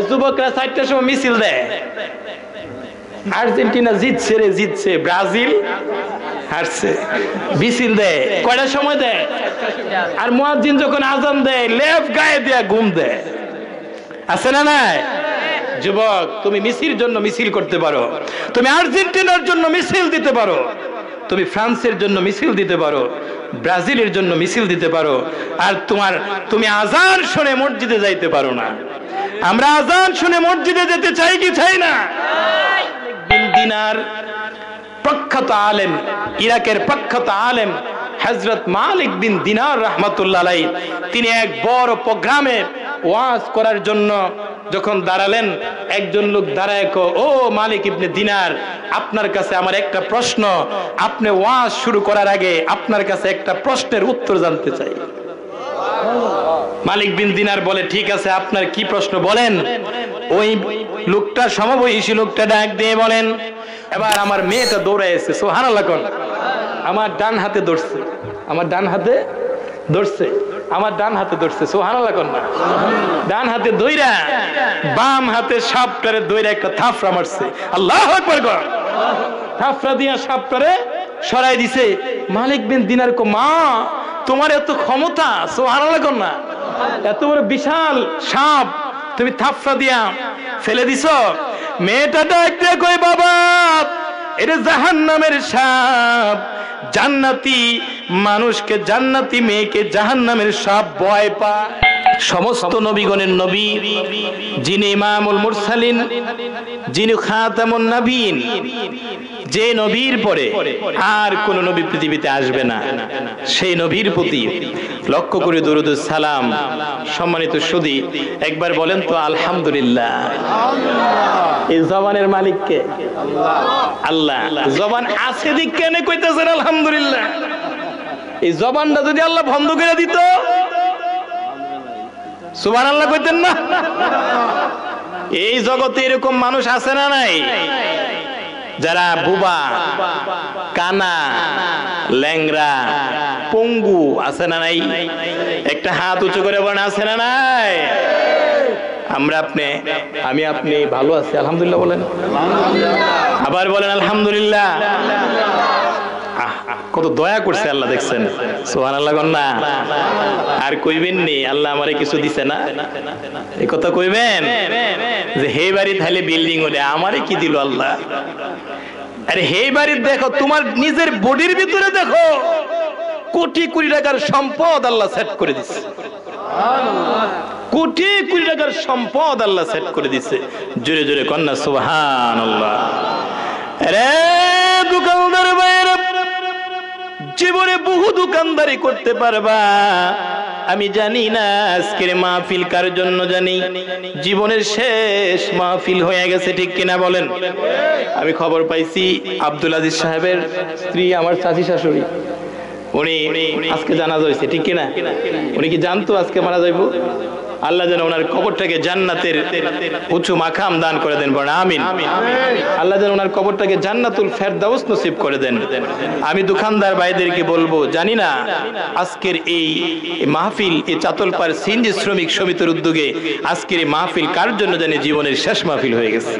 যুবকরা 4টার সময় মিছিল দেয়, আর্জেন্টিনা জিতছে রে জিতছে, ব্রাজিল হারছে, মিছিল দেয়। কয়টার সময় দেয়? আর মুয়াজ্জিন যখন আজান দেয় লেফ গায়ে দিয়া ঘুম দেয়। আছে না নাই? যুবক, তুমি মেসির জন্য মিছিল করতে পারো, তুমি আর্জেন্টিনার জন্য মিছিল দিতে পারো, তুমি ফ্রান্সের জন্য মিছিল দিতে পারো, ব্রাজিলের জন্য মিছিল দিতে পারো, আর তুমি আজান শুনে মসজিদে যাইতে পারো না। আমরা আজান শুনে মসজিদে যেতে চাই কি চাই না? বিন দিনার প্রখ্যাত আলেম, ইরাকের প্রখ্যাত আলেম হযরত মালিক বিন দিনার রাহমাতুল্লাহ আলাইহি, তিনি এক বড় প্রোগ্রামে ওয়াজ করার জন্য যখন দাঁড়ালেন, একজন লোক দাঁড়ায় কো, ও মালিক ইবনে দিনার, আপনার কাছে আমার একটা প্রশ্ন, আপনি ওয়াজ শুরু করার আগে আপনার কাছে একটা প্রশ্নের উত্তর জানতে চাই। মালিক বিন দিনার বলে, ঠিক আছে, আপনার কি প্রশ্ন বলেন। ওই লোকটা, সমবয়সী লোকটা ডাক দিয়ে বলেন, এবার আমার মেয়েটা দৌড়ে এসে, সুবহানাল্লাহ কোন, আমার ডান হাতে ধরছে, আমার ডান হাতে ধরছে, আমার ডান হাতে ধরছে, সুবহানাল্লাহ কোন না, ডান হাতে ধইরা বাম হাতে সাপটারে ধইরা একটা থাপড়া মারছে। আল্লাহু আকবার কোন, থাপড়া দিয়া সাপটারে সরাই দিছে। মালিক বিন দিনার কো, মা তোমার এত ক্ষমতা, সুবহানাল্লাহ কোন না, এত বড় বিশাল সাপ তুমি থাপড়া দিয়া ফেলে দিছো। মেয়েটা ডাক দিয়ে কই, বাবা এটা জাহান্নামের সাপ, জান্নাতি মানুষকে, জান্নাতি মেয়েকে জাহান্নামের সাপ ভয় পায়। সমস্ত নবীগণের নবী, যিনি ইমামুল মুরসালিন, যিনি খাতামুন নবীন, যে নবীর পরে আর কোন নবী পৃথিবীতে আসবে না, সেই নবীর প্রতি লক্ষ্য করে দরুদ ও সালাম। সম্মানিত সুধী, একবার বলেন তো আলহামদুলিল্লাহ। এই জবানের মালিক কে? আল্লাহ। জবান আছে দিক কেন কইতেছেন আলহামদুলিল্লাহ? এই জবানটা যদি আল্লাহ বন্ধ করে দিত, সুবহানাল্লাহ কইতেন না? এই জগতে এরকম মানুষ আছে না নাই, যারা বুবা, কানা, ল্যাংরা, পঙ্গু, আছে না নাই? একটা হাত উঁচু করে বলেন, আছে না নাই? আমরা, আমি আপনি ভালো আছি আলহামদুলিল্লাহ বলেন, আবার বলেন আলহামদুলিল্লাহ। কত দয়া করছে আল্লাহ, দেখছেন? সুবহানাল্লাহ কোন না? আর কইবেন নি আল্লাহ আমারে কিছু দিছে না, এই কথা কইবেন যে হে বাড়ি থাইলে বিল্ডিং হলে আমারে কি দিল আল্লাহ? আরে হে বাড়ি দেখো, তোমার নিজের বডির ভিতরে দেখো, কোটি কোটি টাকার সম্পদ আল্লাহ সেট করে দিছে, কোটি কোটি টাকার সম্পদ আল্লাহ সেট করে দিছে। জোরে জোরে কন্যা সুবহানাল্লাহ। আরে দোকানদার ভাইরা, জীবনে বহু দোকানদারি করতে পারবা, আমি জানি না আজকের মাহফিল কার জন্য, জানি জীবনের শেষ মাহফিল হয়ে গেছে, ঠিক কিনা বলেন? আমি খবর পাইছি আব্দুল আজিজ সাহেবের স্ত্রী, আমার চাচি শাশুড়ি, উনি আজকে জানাজা হয়েছে, ঠিক কিনা? উনি কি জানতো আজকে মারা যাইব? আল্লাহ যেন ওনার কবরটাকে জান্নাতের উঁচু মাকাম দান করে দেন, বলেন আমিন। আল্লাহ যেন ওনার কবরটাকে জান্নাতুল ফেরদাউস নসিব করে দেন। আমি দোকানদার ভাইদেরকে বলবো, জানি না আজকের এই মাহফিল, এই চাতলপাড় সিএনজি শ্রমিক সমিতির উদ্যোগে আজকের এই মাহফিল কার জন্য জানি জীবনের শেষ মাহফিল হয়ে গেছে।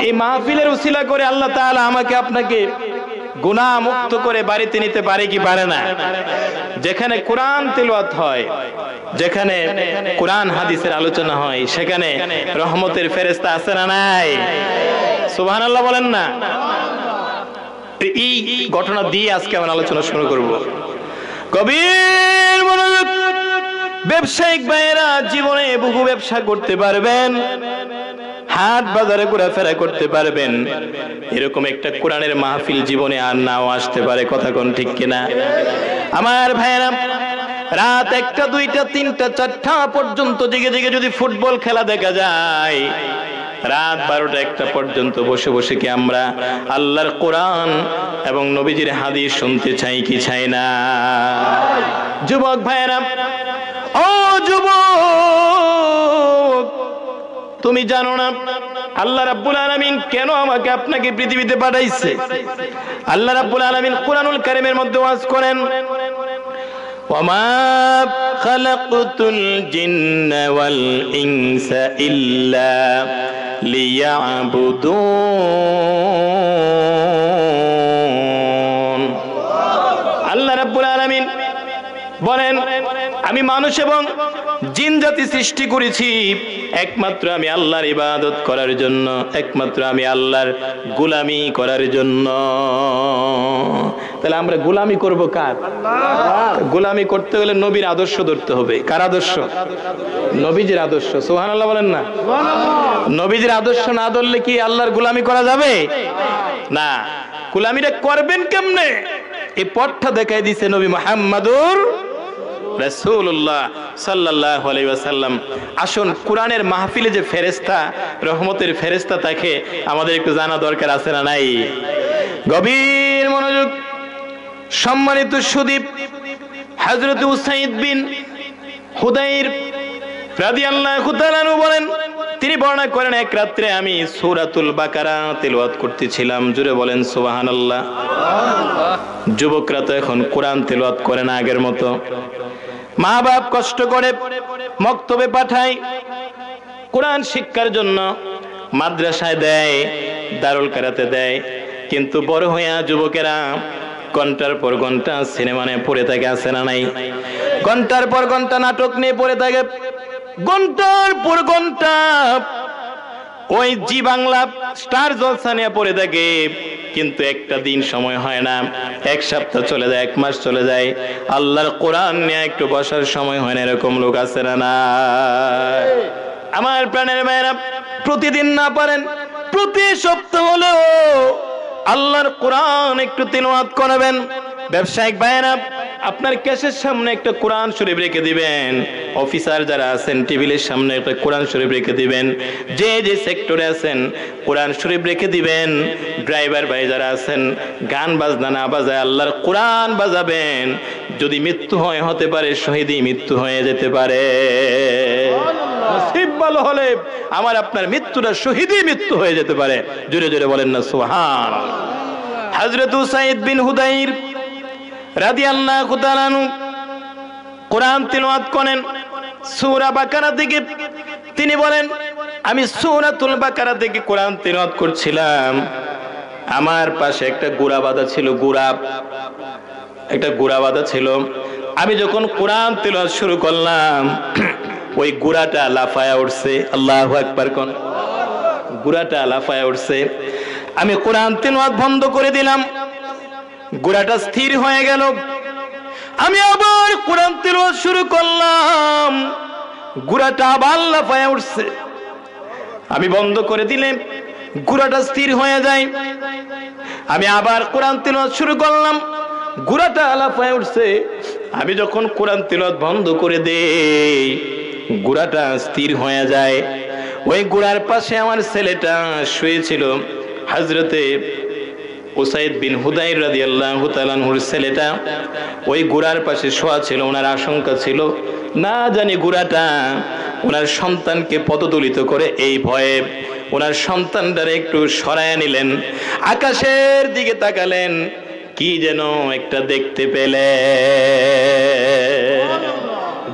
এই মাহফিলের উসিলা করে আল্লাহ তাআলা আমাকে আপনাকে গুনাহ মুক্ত করে বাড়িতে নিতে পারে কি পারে না? যেখানে কোরআন তেলাওয়াত হয়, যেখানে কোরআন হাদিসের আলোচনা হয়, সেখানে রহমতের ফেরেশতা আছে না নাই? সুবহানাল্লাহ বলেন না? এই ঘটনা দিয়ে আজকে আমরা আলোচনা শুরু করব। কবির মনোযোগ। ব্যবসায়িক ভাইয়েরা জীবনে বহু ব্যবসা করতে পারবেন, হাট বাজারে ঘোরাফেরা করতে পারবেন, এরকম একটা কোরআনের মাহফিল জীবনে আর নাও আসতে পারে, কথা কোন ঠিক কিনা? আমার ভাইয়েরা, রাত 1টা 2টা 3টা 4টা পর্যন্ত জেগে জেগে যদি ফুটবল খেলা দেখা যায়, রাত 12টা 1টা পর্যন্ত বসে বসে কি আমরা আল্লাহর কোরআন এবং নবীজির হাদিস শুনতে চাই কি চাই না? যুবক ভাইয়েরা, ও যুবক, তুমি জানো না আল্লাহ রাব্বুল আলামিন কেন আমাকে আপনাকে পৃথিবীতে পাঠাইছে? আল্লাহ রাব্বুল আলামিন কুরআনুল কারীমের মধ্যে ওয়াজ করেন, ওয়ামা খালাকতুল জিন্না ওয়াল ইনসা ইল্লা লিয়াবুদুন। আল্লাহ রাব্বুল আলামিন বলেন, আমি মানুষ এবং জিন জাতি সৃষ্টি করেছি একমাত্র আমি আল্লাহর ইবাদত করার জন্য, একমাত্র আমি আল্লাহর গোলামি করার জন্য। তাহলে আমরা গোলামি করব কার? গোলামি করতে হলে নবীর আদর্শ ধরতে হবে। কার আদর্শ? নবীজির আদর্শ। সুবহানাল্লাহ বলেন না? নবীজির আদর্শ না ধরলে কি আল্লাহর গোলামি করা যাবে? না। গোলামিটা করবেন কেমনে এই পথটা দেখাই দিয়েছে নবী মুহাম্মদুর রাসূলুল্লাহ সাল্লাল্লাহু আলাইহি ওয়াসাল্লাম। আসুন, কোরআনের মাহফিলে যে ফেরেশতা, রহমতের ফেরেশতা, তাকে আমাদের একটু জানা দরকার আছে না নাই? গভীর মনোযোগ। সম্মানিত সুদীপ, হযরত উসাইদ বিন হুদাইর রাদিয়াল্লাহু তাআলা আনহু বলেন, তিনি বর্ণনা করেন, এক রাত্রে আমি সূরাতুল বাকারা তেলাওয়াত করতেছিলাম। জোরে বলেন সুবহানাল্লাহ। যুবকরা তো এখন কোরআন তেলাওয়াত করে না আগের মতো। মা বাপ কষ্ট করে মক্তবে পাঠায়, কোরআন শিক্ষার জন্য মাদ্রাসায় দেয়, দারুল কারাতে দেয়। কিন্তু বড় হইয়া যুবকেরা ঘন্টার পর ঘন্টা সিনেমা নিয়ে পড়ে থাকে, আছে না নাই? ঘন্টার পর ঘন্টা নাটক নিয়ে পড়ে থাকে, ঘন্টার পর ঘন্টা ওই জি বাংলা স্টার জলসা নিয়ে পড়ে থাকে। কিন্তু একটা দিন সময় হয় না, এক সপ্তাহ চলে যায়, এক মাস চলে যায়, আল্লাহর কোরআন নিয়ে একটু বসার সময় হয় না। এরকম লোক আছে না? আমার প্রাণের ভাইরা, প্রতিদিন না পারেন প্রতি সপ্তাহ হলেও আল্লাহর কোরআন একটু তিলাওয়াত করবেন। ব্যবসায়িক ভাইরা, আপনার ক্যাশের সামনে একটা কোরআন শরীফ রেখে দিবেন। অফিসার যারা আছেন টেবিলের সামনে একটা কোরআন শরীফ রেখে দিবেন। যে যে সেক্টরে আছেন কোরআন শরীফ রেখে দিবেন। ড্রাইভার ভাই যারা আছেন গান বাজনা না বাজায় আল্লাহর কোরআন বাজাবেন। যদি মৃত্যু হয়, হতে পারে শহীদই মৃত্যু হয়ে যেতে পারে। নসিব ভালো হলে আমার আপনার মৃত্যুটা শহীদই মৃত্যু হয়ে যেতে পারে। জোরে জোরে বলেন না সুবহানাল্লাহ। হযরত উসাইদ বিন হুদাইর রাদিয়াল্লাহু তাআলা আনহু কোরআন তিলাওয়াত করেন সূরা বাকারা থেকে। তিনি বলেন, আমি সূরাতুল বাকারা থেকে কোরআন তিলাওয়াত করছিলাম। আমার পাশে একটা গোড়া বাঁধা ছিল, একটা গোড়া বাঁধা ছিল। আমি যখন কোরআন তিলাওয়াত শুরু করলাম, ওই গোড়াটা লাফায়া উঠছে। আল্লাহু আকবার কোন? গোড়াটা লাফায়া উঠছে। আমি কোরআন তিলাওয়াত বন্ধ করে দিলাম, গোড়াটা স্থির হয়ে গেল। আমি আবার কোরআন তিলাওয়াত শুরু করলাম, গোড়াটা আবার লাফায়া উঠছে। আমি বন্ধ করে দিলে গোড়াটা স্থির হয়ে যায়। আমি আবার কোরআন তিলাওয়াত শুরু করলাম, গোড়াটা লাফায়া উঠছে। আমি যখন কোরআন তিলাওয়াত বন্ধ করে দেই, গোড়াটা স্থির হয়ে যায়। ওই গোড়ার পাশে আমার ছেলেটা শুয়েছিল। হযরতে উসাইদ বিন হুদাইর রাদিয়াল্লাহু তাআলা আনহুর ছেলেটা ওই গোড়ার পাশে শোয়া ছিল। ওনার আশঙ্কা ছিল না জানি গোড়াটা ওনার সন্তানকে পদদলিত করে, এই ভয়ে ওনার সন্তানটারে একটু সরায় নিলেন। আকাশের দিকে তাকালেন, কি যেন একটা দেখতে পেলে।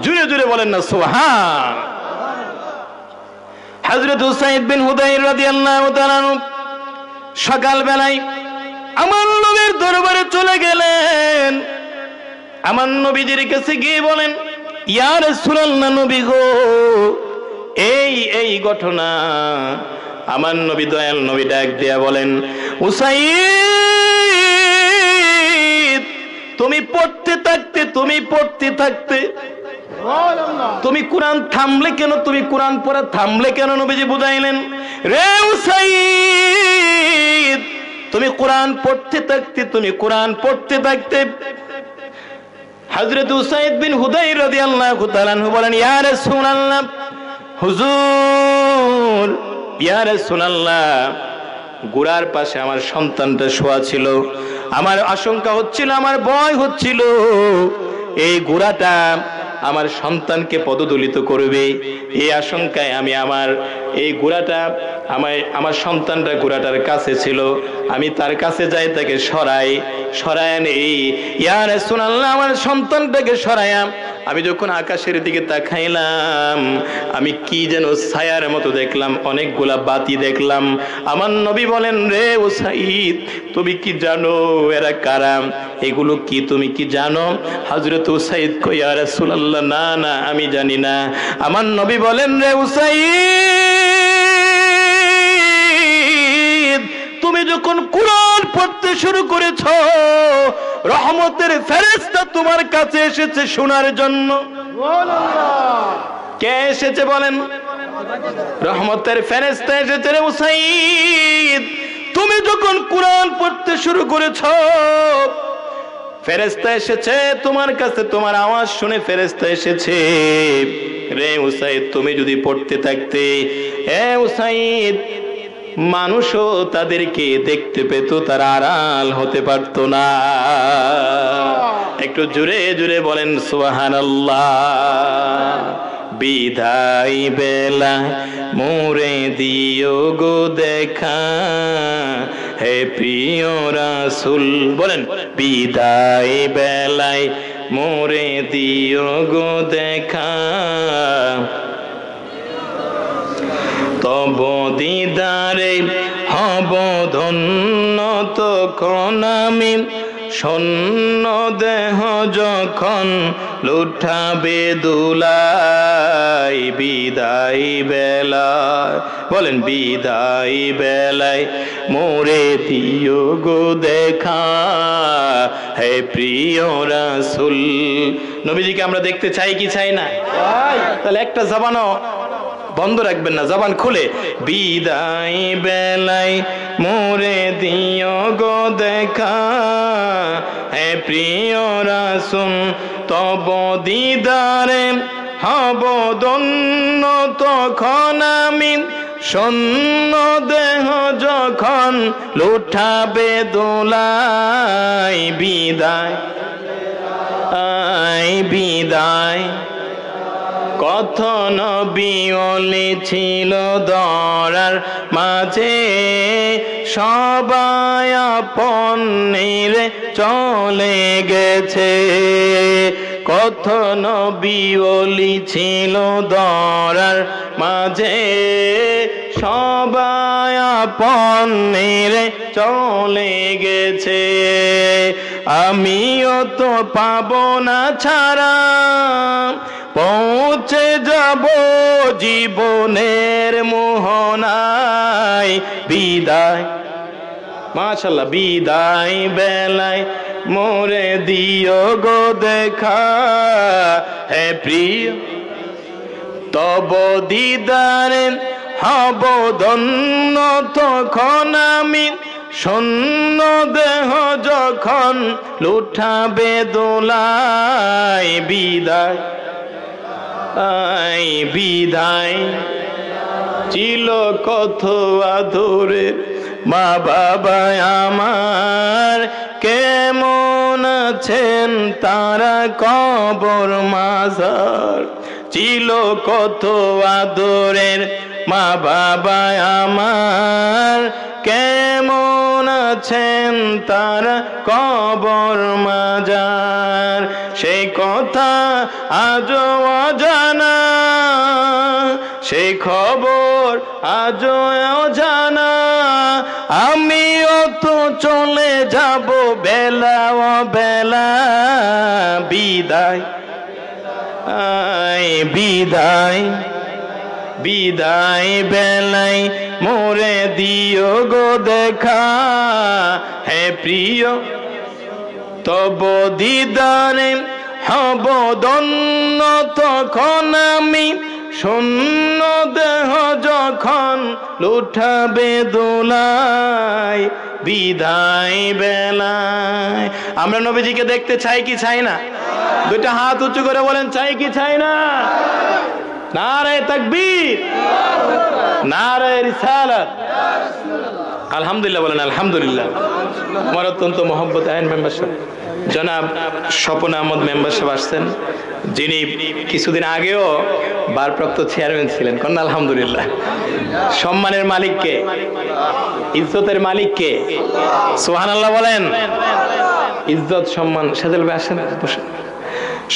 জুড়ে জুড়ে বলেন না সুবহান। হযরত উসাইদ বিন হুদাইর রাদিয়াল্লাহু তাআলা আনহু সকাল বেলায় আমার নবীর দরবারে চলে গেলেন। আমার নবীজির কাছে গিয়ে বলেন, ইয়া রাসূলুল্লাহ, নবী গো, এই ঘটনা। আমার নবী দয়াল নবী ডাক দিয়া বলেন, উসাইদ, তুমি পড়তে থাকতে তুমি কোরআন থামলে কেন? তুমি কোরআন পড়া থামলে কেন? নবীজি বুঝাইলেন, রে উসাইদ, তুমি কোরআন পড়তে থাকতে হযরত উসাইদ বিন হুদাইর রাদিয়াল্লাহু তাআলা আনহু বলেন, ইয়া রাসূলুল্লাহ, হুজুর, ইয়া রাসূলুল্লাহ, গোড়ার পাশে আমার সন্তানটা শোয়া ছিল। আমার আশঙ্কা হচ্ছিল, আমার ভয় হচ্ছিল এই গোড়াটা আমার সন্তানকে পদদলিত করবে। এই আশঙ্কায় আমি আমার এই ঘোড়াটা আমার সন্তানটা ঘোড়াটার কাছে ছিল, আমি তার কাছে যাই, তাকে সরায় নেই। ইয়া রাসূলুল্লাহ, আমার সন্তানটাকে সরায়া আমি যখন আকাশের দিকে তাকাইলাম, আমি কি যেন ছায়ার মতো দেখলাম, অনেকগুলা বাতি দেখলাম। আমার নবী বলেন, রে উসাইদ, তুমি কি জানো এরা কারা? এগুলো কি তুমি কি জানো? হযরত উসাইদ কই, ইয়া রাসূলুল্লাহ, না না আমি জানি না। আমার নবী বলেন, রে উসাইদ, তুমি যখন কোরআন পড়তে শুরু করেছ, রহমতের ফেরেশতা তোমার কাছে এসেছে শোনার জন্য। কে এসেছে বলেন? রহমতের ফেরেশতা এসেছে। রে উসাইদ, তুমি যখন কোরআন পড়তে শুরু করেছ, ফেরেশতা এসেছে তোমার কাছে, তোমার আওয়াজ শুনে ফেরেশতা এসেছে। রে উসাইদ, তুমি যদি পড়তে থাকতে, এ উসাইদ, মানুষও তাদেরকে দেখতে পেত, তারা আড়াল হতে পারত না। একটু জোরে জোরে বলেন সুবহানাল্লাহ। বিদায় বেলা মোরে দিও গো দেখা, হে প্রিয় রাসূল, বলেন বিদায় বেলায় মোরে দিও গো দেখা, তব দিদারে হব ধন্য, তখন আমি শূন্য দেহ যখন লুঠাবে দুলাই। বিদায় বেলায়, বলেন বিদায় বেলায় মোরে দিও গো দেখা, হে প্রিয় রাসূল। নবীজিকে আমরা দেখতে চাই কি চাই না? তাহলে একটা জবানও বন্ধ রাখবেন না, জবান খুলে বিদায় বেলায় মোরে দিও গো দেখা, হে প্রিয় রাসূল, তব দিদারে হব ধন্য, তখন আমি শূন্য দেহ যখন লুঠাবে দোলাই। বিদায় বিদায়, কত নবী ওলি ছিল দরার মাঝে, সবাই আপন নিরে চলে গেছে। কত নবী ওলি ছিল দরার মাঝে, সবাই আপন নিরে চলে গেছে। আমিও তো পাবো না ছাড়া, পৌঁছে যাব জীবনের মোহনায়। বিদায়, মাশাআল্লাহ, বিদায় বেলায় মোরে দিও গো দেখা, হে প্রিয়, তব দিদারে হব ধন্য, তখন আমি শূন্য দেহ যখন লুঠাবে দোলাই। বিদায় বিদায়, ছিল কত আদরের মা বাবা আমার, কেমন আছেন তারা কবর মাজার। ছিল কত আদরের মা বাবা আমার, কেমন আছেন তারা কবর মাজার। সেই কথা আজও অজানা, সেই খবর আজও অজানা। আমিও তো চলে যাব বেলা বেলা। বিদায় বিদায়, বিদায় বেলায় মোরে দিও গো দেখা, হে প্রিয়, তব দিদারে হব ধন্য, তখন আমি শূন্য দেহ যখন লুঠাবে দোলাই। বিদায় বেলায় আমরা নবীজিকে দেখতে চাই কি চাই না? দুইটা হাত উঁচু করে বলেন, চাই কি চাই না? নারে তাকবীর, নারে রিসালাত। আলহামদুলিল্লাহ বলেন, আলহামদুলিল্লাহ। আমার অত্যন্ত মহব্বত আইন মেম্বার সাহেব। জনাব স্বপন আহমদ মেম্বার সাহেব আসছেন, যিনি কিছুদিন আগেও ভারপ্রাপ্ত চেয়ারম্যান ছিলেন। কন্যা আলহামদুলিল্লাহ। সম্মানের মালিককে, ইজ্জতের মালিককে, সুবহানাল্লাহ বলেন। ইজ্জত সম্মান। সাজেল ভাই আসেন, বসেন।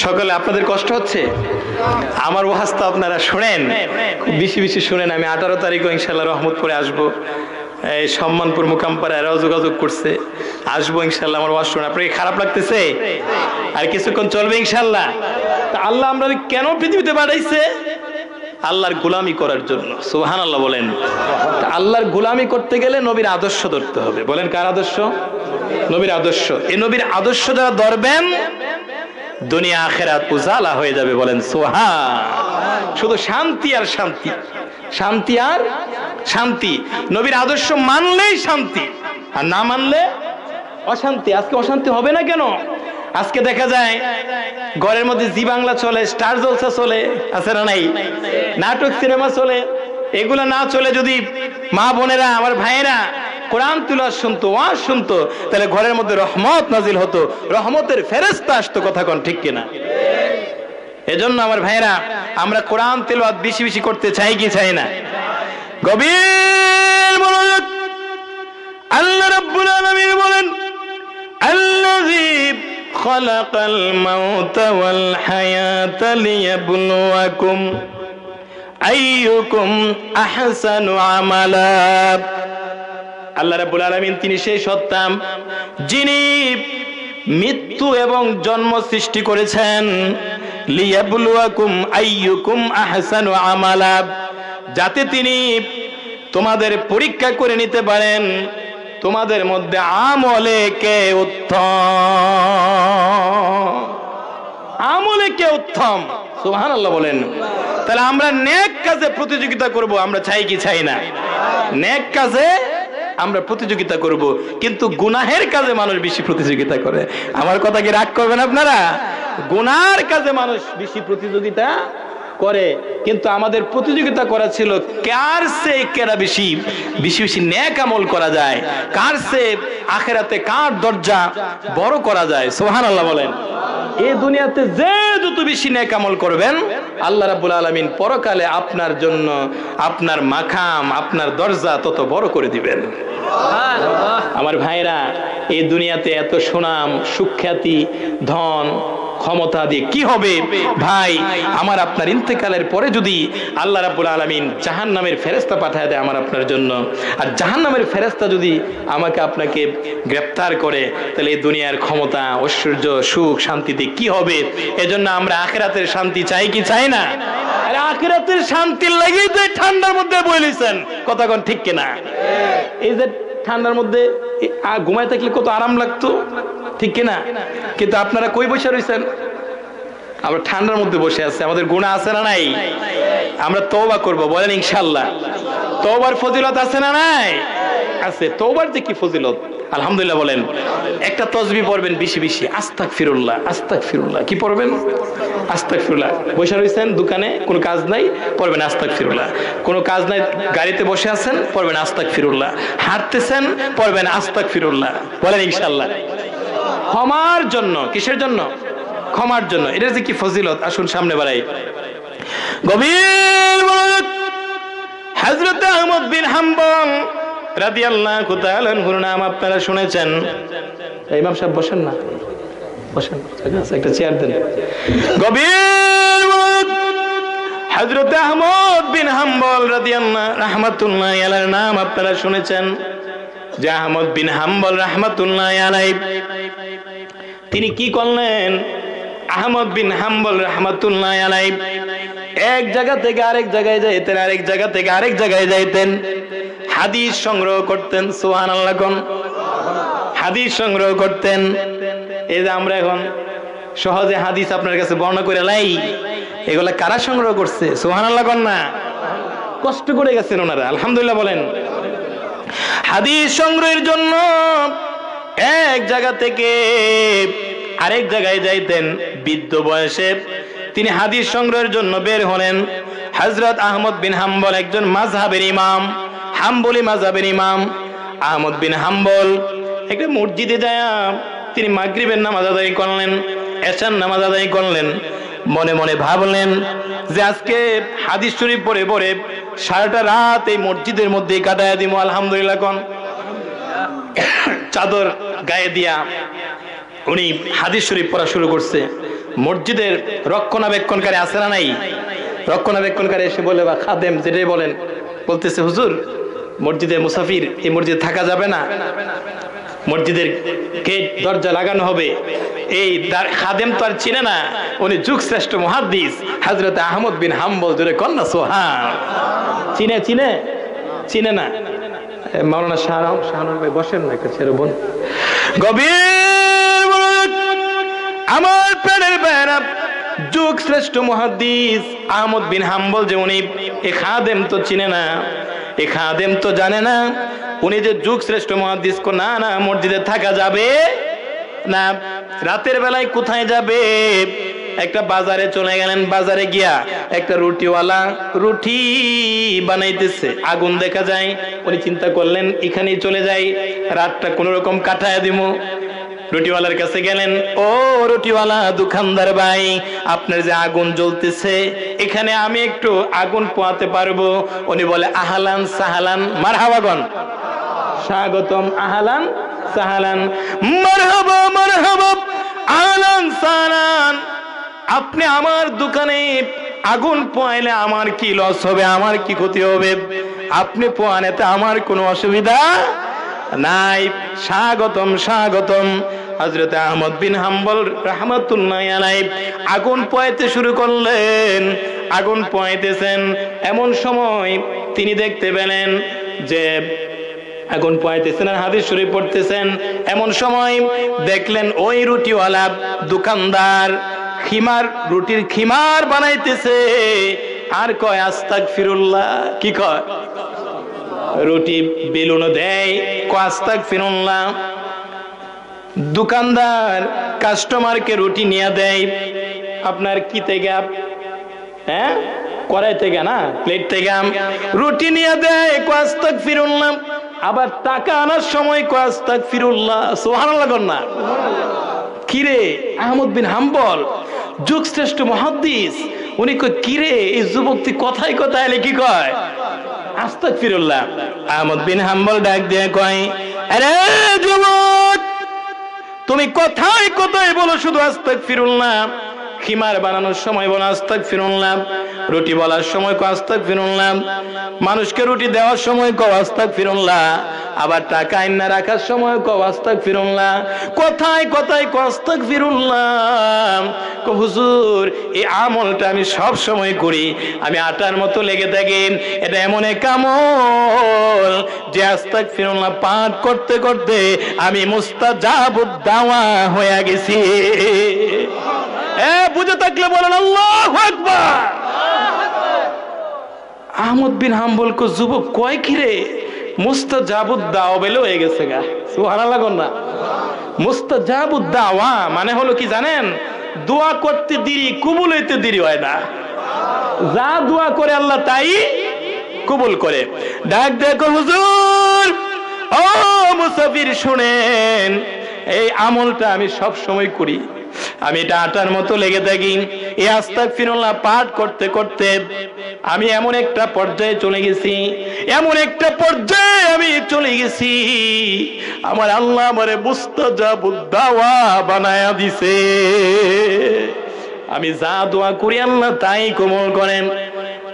সকালে আপনাদের কষ্ট হচ্ছে, আমার ওয়াজ তো আপনারা শুনেন, বেশি বেশি শুনেন। আমি 18 তারিখও ইনশাআল্লাহ রহমতপুরে আসবো। এই সম্মানপুর মুকামপাড়া এরাও যোগাযোগ করছে, আসবো ইনশাআল্লাহ। আমার ওয়াজ শুনে আপনাকে খারাপ লাগতেছে? আর কিছুক্ষণ চলবে ইনশাআল্লাহ। তা আল্লাহ আমরা কেন পৃথিবীতে পাঠাইছে? আল্লাহর গোলামি করার জন্য। সুবহানাল্লাহ বলেন। আল্লাহর গোলামি করতে গেলে নবীর আদর্শ ধরতে হবে। বলেন কার আদর্শ? নবীর আদর্শ। এই নবীর আদর্শ যারা ধরবেন, দুনিয়া আখিরাত উজালা হয়ে যাবে। বলেন সুবহান। শুধু শান্তি আর শান্তি, শান্তি আর শান্তি। নবীর আদর্শ মানলেই শান্তি, আর না মানলে অশান্তি। আজকে অশান্তি হবে না কেন? আজকে দেখা যায় ঘরের মধ্যে জি বাংলা চলে, স্টার জলসা চলে, আছে না নাই? নাটক সিনেমা চলে। এগুলা না চলে যদি মা বোনেরা, আমার ভাইয়েরা কোরআন তিলাওয়াত শুনতো, ওয়াজ শুনতো, তাহলে ঘরের মধ্যে রহমত নাজিল হতো, রহমতের ফেরেশতা আসতো। কথা কোন ঠিক কিনা? এজন্য আমার ভাইয়েরা, আমরা কোরআন তিলাওয়াত বেশি বেশি করতে চাই কি চাই না? গভীর মনোযোগ। আল্লাহ রাব্বুল আলামিন বলেন, আল্লাযী খালাকাল মাউতা ওয়াল হায়াতা লিয়াবলুয়াকুম আইয়ুকুম আহসানু আমালা। আল্লাহ রাব্বুল আলামিন তিনি সেই সত্তা যিনি মৃত্যু এবং জন্ম সৃষ্টি করেছেন। লিয়াবলুয়াকুম আইয়ুকুম আহসানু আমালা, যাতে তিনি তোমাদের পরীক্ষা করে নিতে পারেন তোমাদের মধ্যে আমলে কে উত্তম, আমলে কে উত্তম। সুবহানাল্লাহ বলেন। তাহলে আমরা নেক কাজে প্রতিযোগিতা করব, আমরা চাই কি চাই না? নেক কাজে আমরা প্রতিযোগিতা করব, কিন্তু গুনাহের কাজে মানুষ বেশি প্রতিযোগিতা করে। আমার কথা কি রাগ করবেন আপনারা? গুনার কাজে মানুষ বেশি প্রতিযোগিতা করে, কিন্তু আমাদের প্রতিযোগিতা করা ছিল কার চেয়ে কেরা বেশি বেশি বেশি নেক আমল করা যায়, কার চেয়ে আখিরাতে কার দরজা বড় করা যায়। সুবহানাল্লাহ বলেন। এই দুনিয়াতে যে যত বেশি নেক আমল করবেন, আল্লাহ রাব্বুল আলামিন পরকালে আপনার জন্য আপনার মাকাম, আপনার দরজা তত বড় করে দিবেন। আমার ভাইরা, এই দুনিয়াতে এত সুনাম, সুখ্যাতি, ধন, ক্ষমতা দিয়ে কি হবে ভাই? আমার আপনার ইন্তেকালের পরে যদি আল্লাহ রাব্বুল আলামিন জাহান্নামের ফেরেশতা পাঠায় দেয় আমার আপনার জন্য, আর জাহান্নামের ফেরেশতা যদি আমাকে আপনাকে গ্রেফতার করে, তাহলে এই দুনিয়ার ক্ষমতা, ঐশ্বর্য, সুখ, শান্তি দিয়ে কি হবে? এজন্য আমরা আখিরাতের শান্তি চাই কি চাই না? আরে আখিরাতের শান্তির লাগেই তো ঠান্ডার মধ্যে বইলেছেন। কথা কোন ঠিক কিনা? এই যে ঠান্ডার মধ্যে ঘুমায় থাকলে কত আরাম লাগতো, ঠিক কিনা? কিন্তু আপনারা কই বসে রয়েছেন? আমরা ঠান্ডার মধ্যে বসে আছি। আমাদের গুনাহ আছে না নাই? আমরা তওবা করব, বলেন ইনশাআল্লাহ। তওবার ফজিলত আছে না নাই? আছে। তওবার যে কি ফজিলত, আলহামদুলিল্লাহ বলেন। একটা তাসবিহ পড়বেন বেশি বেশি, আস্তাগফিরুল্লাহ, আস্তাগফিরুল্লাহ। কি পড়বেন? আস্তাগফিরুল্লাহ। বসে রয়েছেন দোকানে, কোনো কাজ নাই, পড়বেন আস্তাগফিরুল্লাহ। কোনো কাজ নাই, গাড়িতে বসে আছেন, পড়বেন আস্তাগফিরুল্লাহ। হাঁটতেছেন, পড়বেন আস্তাগফিরুল্লাহ। বলেন ইনশাআল্লাহ। ক্ষমার জন্য। কিসের জন্য? ক্ষমার জন্য। এটা যে কি ফজিলত, আসুন সামনে বাড়াই। গভীর মনোযোগ। হযরত আহমদ বিন হাম্বল রাদিয়াল্লাহু তাআলা আনহুর নাম আপনারা শুনেছেন। ইমাম সাহেব বসেন না, বসেন, একটা চেয়ার দেন। গভীর মনোযোগ। হযরত আহমদ বিন হাম্বল রাদিয়াল্লাহু রাহমাতুল্লাহি আলাইহির নাম আপনারা শুনেছেন। যে আহমদ বিন হাম্বল রাহমাতুল্লাহি আলাইহি তিনি কি করলেন? আহমদ বিন হাম্বল রাহমাতুল্লাহি আলাইহি এক জায়গা থেকে আরেক জায়গায় যাইতেন, আরেক জায়গা থেকে আরেক জায়গায় যাইতেন, হাদিস সংগ্রহ করতেন। সুবহানাল্লাহ কোন? হাদিস সংগ্রহ করতেন। এই যে আমরা এখন সহজে হাদিস আপনার কাছে বর্ণনা করে লাই, এগুলা কারা সংগ্রহ করছে? সুবহানাল্লাহ কোন না? কষ্ট করে গেছেন ওনারা, আলহামদুলিল্লাহ বলেন। হাদিস সংগ্রহের জন্য এক জায়গা থেকে আরেক জায়গায় যাইতেন। বৃদ্ধ বয়সে তিনি হাদিস সংগ্রহের জন্য বের হলেন। হযরত আহমদ বিন হাম্বল একজন মাযহাবের ইমাম, হাম্বলি মাযহাবের ইমাম। আহমদ বিন হাম্বল একটা মসজিদে যায় তিনি মাগরিবের নামাজ আদায় করলেন, এশার নামাজ আদায় করলেন। মনে মনে ভাবলেন যে আজকে হাদিস শরীফ পড়ে পড়ে সারাটা রাত এই মসজিদের মধ্যে কাটায় দিব। আলহামদুলিল্লাহ কোন চাদর গায়ে দিয়া উনি হাদিস শরীফ পড়া শুরু করছে। মসজিদের রক্ষণাবেক্ষণকারী আছে না নাই? রক্ষণাবেক্ষণকারী এসে বলে বা খাদেম যেটাই বলেন, বলতেছে হুজুর মসজিদে মুসাফির এই মসজিদে থাকা যাবে না, মসজিদের গেট দরজা লাগানো হবে। এই খাদেম তো আর চিনে না, উনি যুগ শ্রেষ্ঠ মুহাদ্দিস হযরত আহমদ বিন হাম্বল। জোরে কন্যা সুবহান। চিনে চিনে চিনে না? মাওলানা শাহনূর ভাই বসেন না কাছে বোন। গভীর আমার প্রাণের ভাইরা, যুগ শ্রেষ্ঠ মুহাদ্দিস আহমদ বিন হাম্বল যে উনি, এই খাদেম তো চিনে না, এই খাদেম তো জানে না উনি যে যুগ শ্রেষ্ঠ মুহাদ্দিস। না না, মসজিদে থাকা যাবে না। রাতের বেলায় কোথায় যাবে? একটা বাজারে চলে গেলেন। বাজারে গিয়া একটা রুটিওয়ালা রুটি বানাইতেছে, আগুন দেখা যায়। উনি চিন্তা করলেন এখানেই চলে যাই, রাতটা কোন রকম কাটায় দিব। রুটিওয়ালার কাছে গেলেন। ও রুটিওয়ালা দোকানদার ভাই, আপনার যে আগুন জ্বলতেছে এখানে আমি একটু আগুন পোয়াতে পারবো? উনি বলে আহলান সাহালান মারহাবাগন, স্বাগতম, আহলান সাহালান, মারহাবা মারহাবা, আহলান সাহালান। আপনি আমার দোকানে আগুন পোয়াইলে আমার কি লস হবে, আমার কি ক্ষতি হবে? আপনি পোয়ানেতে আমার কোনো অসুবিধা নাই, স্বাগতম স্বাগতম। হযরত আহমদ বিন হাম্বল রাহমাতুল্লাহি আলাইহি আগুন পোয়াইতে শুরু করলেন। আগুন পোয়াইতেছেন, এমন সময় তিনি দেখতে পেলেন যে আগুন পোয়াইতেছেন আর হাদিস শরীফ পড়তেছেন। এমন সময় দেখলেন ওই রুটিওয়ালা দোকানদার খিমার, রুটির খিমার বানাইতেছে আর কয় আস্তাগফিরুল্লাহ। কি কয়? রুটি বেলুনো দেয়, কয় আস্তাগফিরুল্লাহ। দোকানদার কাস্টমারকে রুটি নিয়ে দেয় আপনার কি থেকে, হ্যাঁ কড়াই থেকে না, প্লেট থেকে রুটি নিয়ে দেয়, কয় আস্তাগফিরুল্লাহ। আবার টাকা আনার সময় কয় আস্তাগফিরুল্লাহ। সুবহানাল্লাহ না? কিরে আহমদ বিন হাম্বল যুগ শ্রেষ্ঠ মুহাদ্দিস, উনি কয় কিরে এই যুবকটি কথায় কথায় কি কয় আস্তাগফিরুল্লাহ। আহমদ বিন হাম্বল ডাক দিয়ে কয়, আরে যুবক তুমি কথায় কথায় বলো শুধু আস্তাগফিরুল্লাহ। খিমার বানানোর সময় বলো আস্তাগফিরুল্লাহ, রুটি বলার সময় কও আস্তাগফিরুল্লাহ, মানুষকে রুটি দেওয়ার সময় কও আস্তাগফিরুল্লাহ, আবার টাকা আইনা রাখার সময় কও আস্তাগফিরুল্লাহ। কথায় কথায় কও আস্তাগফিরুল্লাহ। কও হুজুর এই আমলটা আমি সব সময় করি, আমি আটার মতো লেগে থাকি। এটা এমন এক আমল যে আস্তাগফিরুল্লাহ পাঠ করতে করতে আমি মুস্তাজাবুদ দাওয়া হয়ে গেছি। বুঝে থাকলে বলেন আল্লাহু আকবার। আহমদ বিন হাম্বল কো যুবক কয় কিরে মুস্তাজাবুদ দাওয়া বেলে হয়ে গেছে গা। সুবহানাল্লাহ না? মুস্তাজাবুদ দাওয়া মানে হলো কি জানেন? দোয়া করতে দেরি, কবুল হইতে দেরি হয় না। যা দোয়া করে আল্লাহ তাই কবুল করে। ডাক দেখো হুজুর, ও মুসাফির শুনেন, এই আমলটা আমি সব সময় করি, আমি এটা আটার মতো লেগে থাকি। এই আস্তাগফিরুল্লাহ পাঠ করতে করতে আমি এমন একটা পর্যায়ে চলে গেছি, এমন একটা পর্যায়ে আমি চলে গেছি, আমার আল্লাহ আমারে মুস্তাজাবুদ দাওয়া বানায়া দিছে। আমি যা দোয়া করি আল্লাহ তাই কবুল করেন।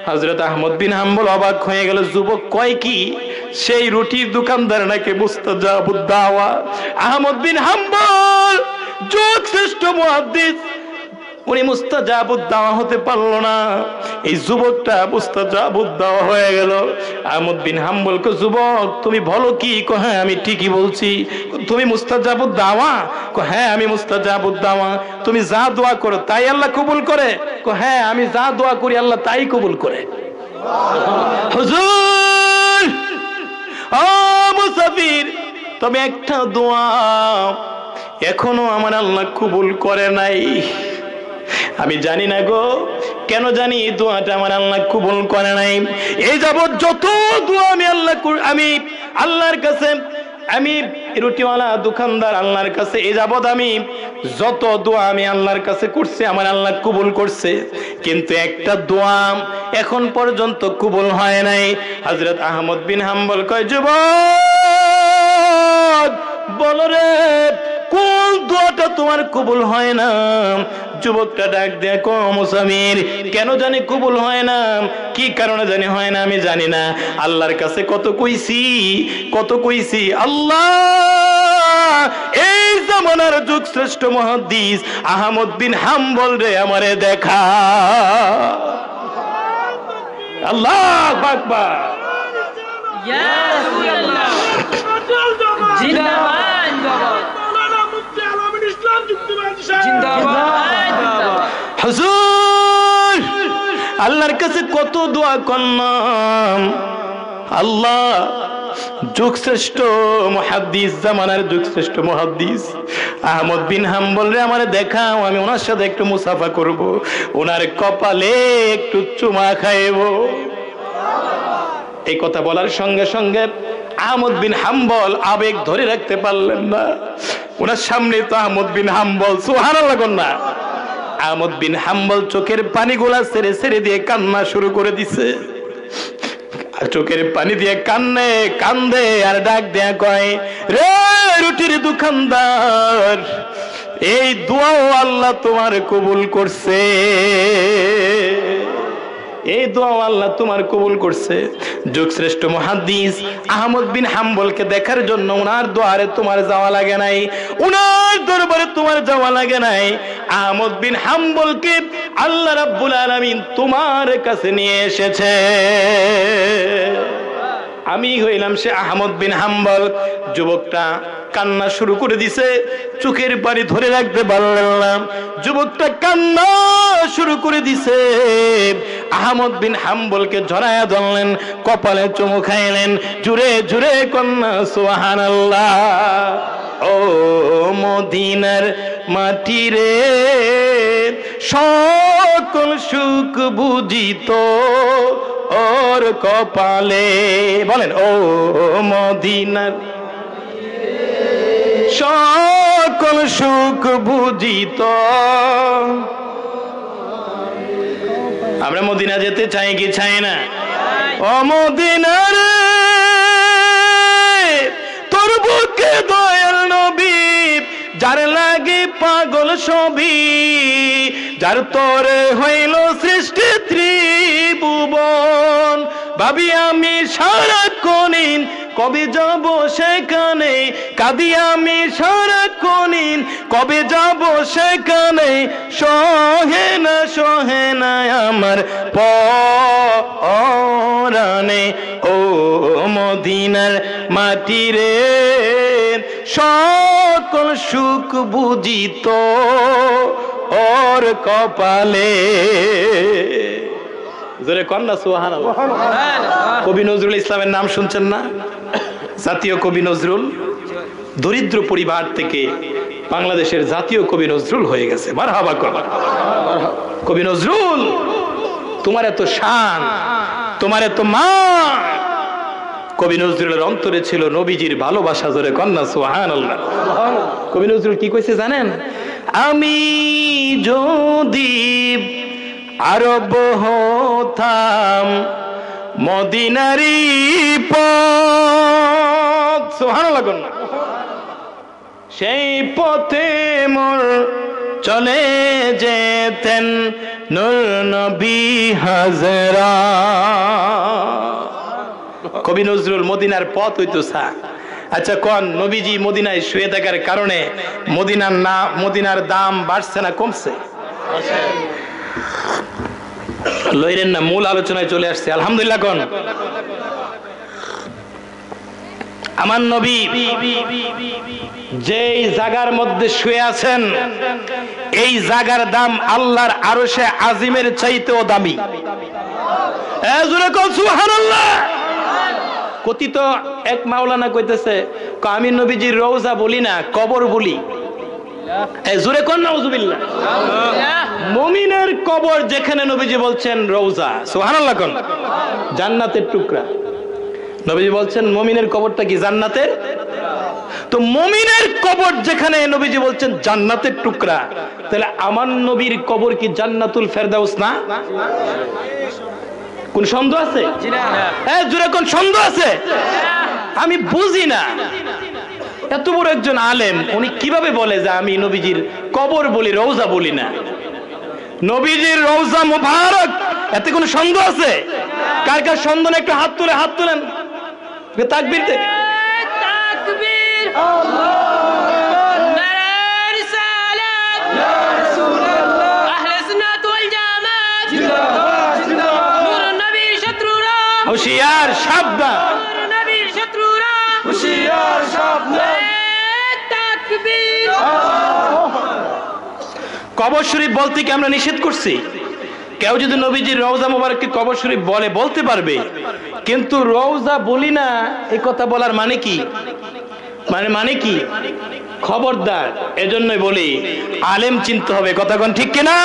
হযরত আহমদ বিন হাম্বল অবাক হয়ে গেল, যুবক কয় কি সেই রুটির দোকানদার নাকি মুস্তাজাবুদ দাওয়া। আহমদ বিন হাম্বল যুগ শ্রেষ্ঠ মুহাদ্দিস, উনি মুস্তাজাবুদ দাওয়া হতে পারলো না, এই যুবকটা মুস্তাজাবুদ দাওয়া হয়ে গেল। আহমদ বিন হাম্বল কো যুবক তুমি বলো কি? কো হ্যাঁ আমি ঠিকই বলছি। তুমি মুস্তাজাবুদ দাওয়া? কো হ্যাঁ আমি মুস্তাজাবুদ দাওয়া। তুমি যা দোয়া করো তাই আল্লাহ কবুল করে? কো হ্যাঁ আমি যা দোয়া করি আল্লাহ তাই কবুল করে। হুজুর ও মুসাফির, তবে একটা দোয়া এখনো আমার আল্লাহ কবুল করে নাই। আমি জানি না গো, কেন জানি এই দোয়াটা আমার আল্লাহ কবুল করে নাই। এই যাবত যত দোয়া আমি আল্লাহর কাছে আমি রুটিওয়ালা দোকানদার, আল্লাহর কাছে এই যাবৎ আমি যত দোয়া আমি আল্লাহর কাছে করছি আমার আল্লাহ কবুল করছে, কিন্তু একটা দোয়া এখন পর্যন্ত কবুল হয় নাই। হযরত আহমদ বিন হাম্বল কয়, যুবক বলো রে কোন দোয়াটা তোমার কবুল হয় না? যুবকটা ডাক দিয়ে কয়, মুসামির কেন জানি কবুল হয় না, কি কারণে জানি হয় না আমি জানি না। আল্লাহর কাছে কত কইছি আল্লাহ এই জামানার যুগ শ্রেষ্ঠ মুহাদ্দিস আহমদ বিন হাম্বল রে আমারে দেখা। আল্লাহু আকবার। ইয়া রাসূলুল্লাহ জিন্দাবাদ মাওলানা মুফতি আলমিন ইসলাম যুক্তিবাদী সাহেব জিন্দাবাদ। হুজুর আল্লাহর কাছে কত দোয়া করলাম, আল্লাহ যুগশ্রেষ্ঠ মুহাদ্দিস জামানার যুগশ্রেষ্ঠ মুহাদ্দিস আহমদ বিন হাম্বল রে আমারে দেখাও, আমি ওনার সাথে একটু মুসাফা করব, ওনার কপালে একটু চুমা খাইব। এই কথা বলার সঙ্গে সঙ্গে আহমদ বিন হাম্বল আবেগ ধরে রাখতে পারলেন না। ওনার সামনে তো আহমদ বিন হাম্বল, সুবহানাল্লাহ না। আহমদ বিন হাম্বল চোখের পানিগুলা ছেড়ে ছেড়ে দিয়ে কান্না শুরু করে দিছে। চোখের পানি দিয়ে কান্দে আর ডাক দেয়া কয়, রে রুটির দোকানদার এই দোয়াও আল্লাহ তোমার কবুল করছে, এই দোয়া আল্লাহ তোমার কবুল করছে। যুগশ্রেষ্ঠ মুহাদ্দিস আহমদ বিন হাম্বলকে দেখার জন্য ওনার দোয়ারে তোমার যাওয়া লাগে নাই, ওনার দরবারে তোমার যাওয়া লাগে নাই। আহমদ বিন হাম্বলকে আল্লাহ রাব্বুল আলামিন তোমার কাছে নিয়ে এসেছে। আমি হইলাম সে আহমদ বিন হাম্বল। যুবকটা কান্না শুরু করে দিছে, চোখের পানি ধরে রাখতে পারলেন না, যুবকটা কান্না শুরু করে দিছে। আহমদ বিন হাম্বলকে জড়ায়া ধরলেন, কপালে চুমু খাইলেন, জুড়ে জুড়ে কন্যা সুবহানাল্লাহ। ও মদিনার মাটি রে সকল সুখ বুঝিত ওর কপালে, বলেন ও মদিনার সকল সুখ বুঝিত। আমরা মদিনা যেতে চাই কি চাই না? ও মদিনার তোর বুকে দয়াল নবী, যার লাগে পাগল সবই, যার তোরে হইল সৃষ্টি ত্রিভুবন। ভাবি আমি সারাক্ষণ কবে যাব সেখানে, কাঁদি আমি সারাক্ষণ কবে যাব সেখানে, সহে না আমার পরানে। ও মদিনার মাটি রে সকল সুখ বুঝিত ওর কপালে। জোরে কন্যা সুবহানাল্লাহ। কবি নজরুল ইসলামের নাম শুনছেন না? জাতীয় কবি নজরুল দরিদ্র পরিবার থেকে বাংলাদেশের জাতীয় কবি নজরুল হয়ে গেছে। মারহাবা কর। কবি নজরুল তোমার এত শান, তোমার এত মান। কবি নজরুলের অন্তরে ছিল নবীজির ভালোবাসা। জোরে কন্যা সুবহানাল্লাহ। কবি নজরুল কি কইছে জানেন? আমি যদি আরব হতাম মদিনারি পথ, সুবহানাল্লাহ কন্যা, সেই পথে মোর চলে যেতেন নূর নবী হাজরা। কবি নজরুল মদিনার পথ হইতো সা। আচ্ছা কোন নবীজি মদিনায় শুয়ে থাকার কারণে মদিনার দাম বাড়ছে না কমছে? লইরেন না, মূল আলোচনায় চলে আসছে। আলহামদুলিল্লাহ কোন আমার নবী যেই জায়গার মধ্যে শুয়ে আছেন, এই জায়গার দাম আল্লাহর আরশে আজিমের চাইতেও দামি। সুবহানাল্লাহ। কথিত এক মাওলানা কইতেছে, আমি নবীজির রওজা বলি না, কবর বলি। জোরে কোন নাউজুবিল্লাহ। মুমিনের কবর যেখানে নবীজি বলছেন রওজা, সুবহানাল্লাহ কোন, জান্নাতের টুকরা। নবীজি বলছেন মুমিনের কবরটা কি জান্নাতের তো মুমিনের কবর যেখানে নবীজি বলছেন জান্নাতের টুকরা, তাহলে আমার নবীর কবর কি জান্নাতুল ফেরদাউস না? কোন সন্দেহ আছে? হ্যাঁ, জোরে কোন সন্দেহ আছে? আমি বুঝি না এত বড় একজন আলেম উনি কিভাবে বলে যে আমি নবীজির কবর বলি, রওজা বলি না। নবীজির রওজা মুবারক, এতে কোনো সন্দেহ আছে? কার কার সন্দেহ নেই? একটু হাত তুলে, হাত তুলেন, তাকবীর দেন। তাকবীর, নারায়ে রিসালাত, আহলে সুন্নাত ওয়াল জামাত, নূর নবীর শত্রুরা হুঁশিয়ার, সাবধান, নূর নবীর শত্রুরা হুঁশিয়ার, সাবধান। তাকবীর। কবর শরীফ বলতে কি আমরা নিষেধ করছি? কেউ যদি নবীজির রওজা মুবারককে কবর শরীফ বলে, বলতে পারবে, কিন্তু রওজা বলি না এই কথা বলার মানে কি? মানে কি? খবরদার। এজন্যই বলি আলেম চিনতে হবে, কথা কোন ঠিক কিনা?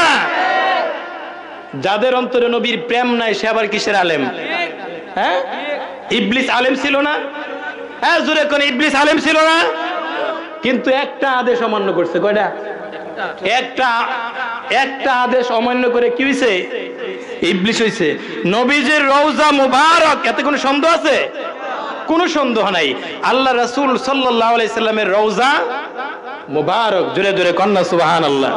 যাদের অন্তরে নবীর প্রেম নাই সে আবার কিসের আলেম? হ্যাঁ, ইবলিস আলেম ছিল না? হ্যাঁ, জোরে কোন ইবলিস আলেম ছিল না? কিন্তু একটা আদেশ অমান্য করছে। কয়টা? একটা আদেশ অমান্য করে কি হইছে? ইবলিস হইছে। নবীজির রওজা মুবারক, এতে কোনো সন্দেহ আছে? কোনো সন্দেহ নাই। আল্লাহ রাসূল সাল্লাল্লাহু আলাইহি সাল্লামের রওজা মুবারক, জোরে জোরে কন্না সুবহানাল্লাহ।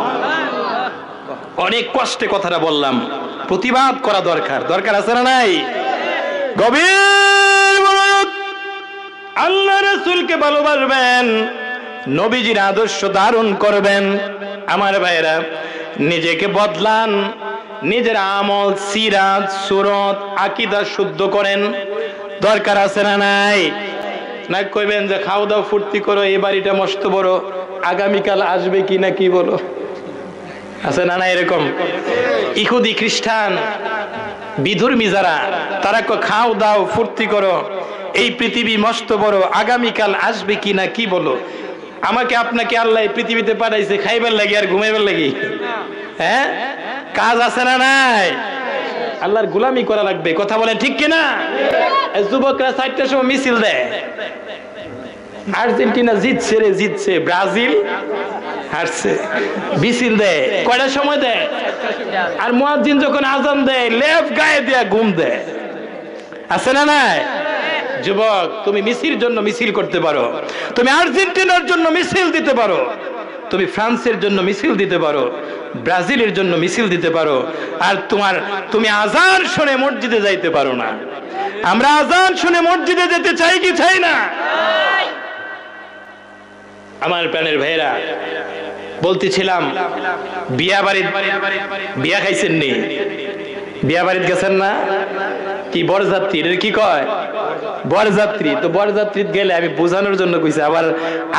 অনেক কষ্টে কথাটা বললাম, প্রতিবাদ করা দরকার আছে না নাই? গভীর মনোযোগ। আল্লাহ রাসূলকে ভালোবাসবেন, নবীজির আদর্শ ধারণ করবেন। আমার ভাইরা, নিজেকে বদলান, নিজের আমল, সিরাত, সুরত, আকীদা শুদ্ধ করেন। দরকার আছে না নাই? না কইবেন যে খাও দাও ফুর্তি করো, এই বাড়িটা মস্ত বড়, আগামীকাল আসবে কি না কি বলো? আছে না না এরকম? ইহুদি খ্রিস্টান বিধর্মী যারা, তারা খাও দাও ফুর্তি করো, এই পৃথিবী মস্ত বড়, আগামীকাল আসবে কি না কি বলো? আমাকে আপনাকে আল্লাহ পৃথিবীতে পাঠাইছে খাইবার লাগি আর ঘুমাইবার লাগি? হ্যাঁ, কাজ আছে না নাই? আল্লাহর গোলামি করা লাগবে, কথা বলেন ঠিক কিনা? যুবকরা 4টার সময় মিছিল দেয়, আর্জেন্টিনা জিতছে, ব্রাজিল হারছে, মিছিল দেয়। কয়টার সময় দেয়? আর মুয়াজ্জিন যখন আজান দেয় লেফ গায়ে দেয়া ঘুম দেয়। আছে না নাই? যুবক, তুমি মিছিল জন্য মিছিল করতে পারো, তুমি আর্জেন্টিনার জন্য মিছিল দিতে পারো, তুমি ফ্রান্সের জন্য মিছিল দিতে পারো, ব্রাজিলের জন্য মিছিল দিতে পারো, আর তুমি আজান শুনে মসজিদে যাইতে পারো না। আমরা আজান শুনে মসজিদে যেতে চাই কি চাই না? আমার প্রাণের ভাইরা, বলতেছিলাম বিয়া খাইছেন নি? বিয়া বাড়িতে গেছেন না? কি বরযাত্রী, কি কয় বরযাত্রী? তো বরযাত্রী গেলে আমি বোঝানোর জন্য কইছি,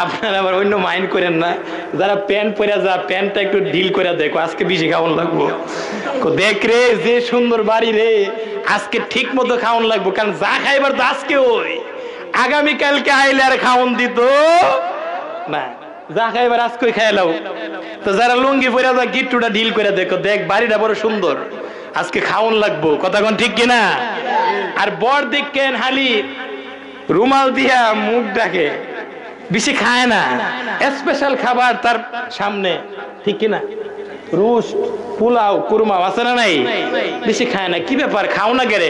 আপনারা আবার অন্য মাইন্ড করেন না। যারা প্যান্ট পরে যা, প্যান্টটা একটু ঢিল করে দেখো, আজকে বেশি খাওয়ান লাগবো। দেখ রে, যে সুন্দর বাড়ি রে, আজকে ঠিক মতো খাওয়ান লাগবো, কারণ যা খাইবার তো আজকে ওই, আগামীকালকে আইলে আর খাওয়ান দিত না। যা খাইবার আজকে খাইলাও। তো যারা লুঙ্গি পরে যা, গিট্টুটা ঢিল করে দেখো, দেখ বাড়িটা বড় সুন্দর, আজকে খাওয়ান লাগবো, কথা কোন ঠিক কিনা? আর বর দেখেন হালি রুমাল দিয়া মুখ ডাকে, বেশি খায় না, স্পেশাল খাবার তার সামনে, ঠিক কিনা? রুশ, পোলাও, কুরমা আছে না নাই? বেশি খায় না। কি ব্যাপার, খাও না গেরে?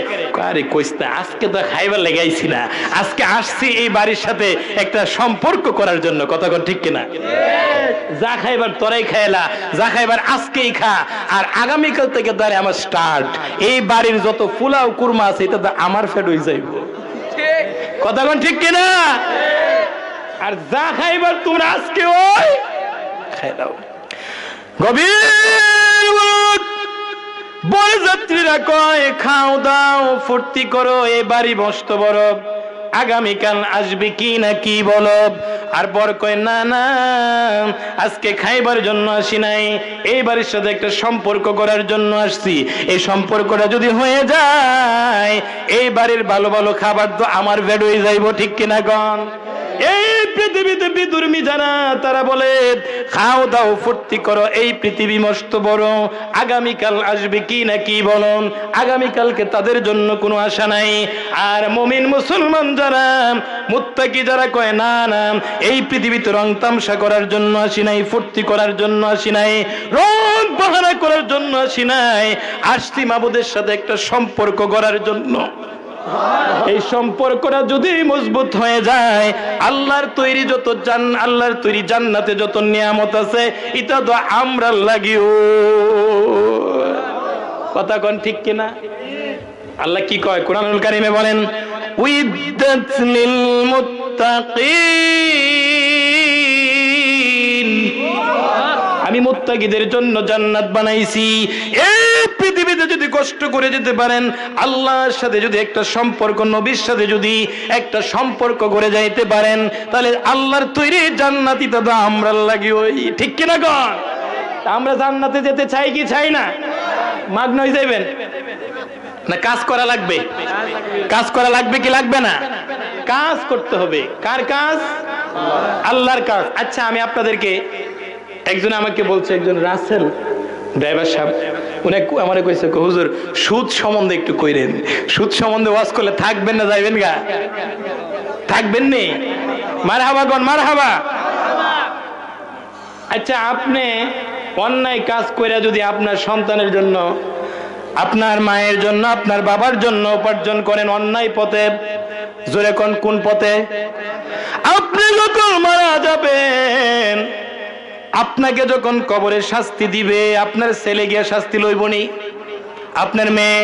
আরে কইস না, আজকে তো খাইবার লেগাইছি না, আজকে আসছি এই বাড়ির সাথে একটা সম্পর্ক করার জন্য, কথা কোন ঠিক কিনা? যা খাইবার তোরাই খাইলা, যা খাইবার আজকেই খা, আর আগামীকাল থেকে ধরে আমার স্টার্ট। এই বাড়ির যত পোলাও কুরমা আছে এটা তো আমার ফেড হয়ে যাইব, কথা কোন ঠিক কিনা? আর যা খাইবার তোমরা আজকে ওই খাই দাও। গভীর বরযাত্রীরা কয় খাও দাও ফুর্তি করো, এই বাড়ি মস্ত বড়, আগামীকাল আসবে কি না কি বলো? আর বর কয় না না, আজকে খাইবার জন্য আসি নাই, এই বাড়ির সাথে একটা সম্পর্ক করার জন্য আসছি। এই সম্পর্কটা যদি হয়ে যায়, এই বাড়ির ভালো ভালো খাবার তো আমার বেড হয়ে যাইব, ঠিক কিনা গন? এই পৃথিবীতে বিধর্মী যারা তারা বলে খাও দাও ফুর্তি করো, এই পৃথিবী মস্ত বড়, আগামীকাল আসবে কি না কি বলো, আগামীকালকে তাদের জন্য কোনো আশা নাই। আর মুমিন মুসলমান যারা মুত্তাকি যারা কয় না না, এই পৃথিবীতে রং তামসা করার জন্য আসি নাই, ফুর্তি করার জন্য আসি নাই, রং বাহানা করার জন্য আসি নাই, আসছি মাবুদের সাথে একটা সম্পর্ক গড়ার জন্য। এই সম্পর্কটা যদি মজবুত হয়ে যায়, আল্লাহর তৈরি যত আল্লাহর তৈরি জান্নাতে যত নিয়ামত আছে এটা তো আমরা লাগিও। কথা কোন ঠিক কিনা? আল্লাহ কি কয় কোরআনুল কারীমে বলেন, উইদ্দাত লিল মুত্তাকিন, আমি মুত্তাকিদের জন্য জান্নাত বানাইছি। এই পৃথিবীতে যদি কষ্ট করে যেতে পারেন, আল্লাহর সাথে যদি একটা সম্পর্ক, নবীর সাথে যদি একটা সম্পর্ক গড়ে যাইতে পারেন, তাহলে আল্লাহর তৈরি জান্নাতই তো আমরা লাগি। ওই ঠিক কিনা কন? আমরা জান্নাতে যেতে চাই কি চাই না? মাগনা হয়ে যাইবেন না? কাজ করা লাগবে, কাজ করা লাগবে কি লাগবে না? কাজ করতে হবে। কার কাজ? আল্লাহর কাজ। আচ্ছা, আমি আপনাদেরকে, একজন আমাকে বলছে, একজন রাসেল ড্রাইভার সাহেব, উনি আমারে কইছে, হুজুর সুদ সম্বন্ধে একটু কইরেন, সুদ সম্বন্ধে ওয়াজ করলে থাকবেন না যাইবেন গা? থাকবেন নি? মারহাবা কোন মারহাবা। আচ্ছা, আপনি অন্যায় কাজ কইরা যদি আপনার সন্তানের জন্য, আপনার মায়ের জন্য, আপনার বাবার জন্য উপার্জন করেন অন্যায় পথে, জোরে কোন কোন পথে? আপনি যখন মারা যাবেন, আপনাকে যখন কবরে শাস্তি দিবে, আপনার ছেলে গিয়া শাস্তি লইবনি, আপনার মেয়ে,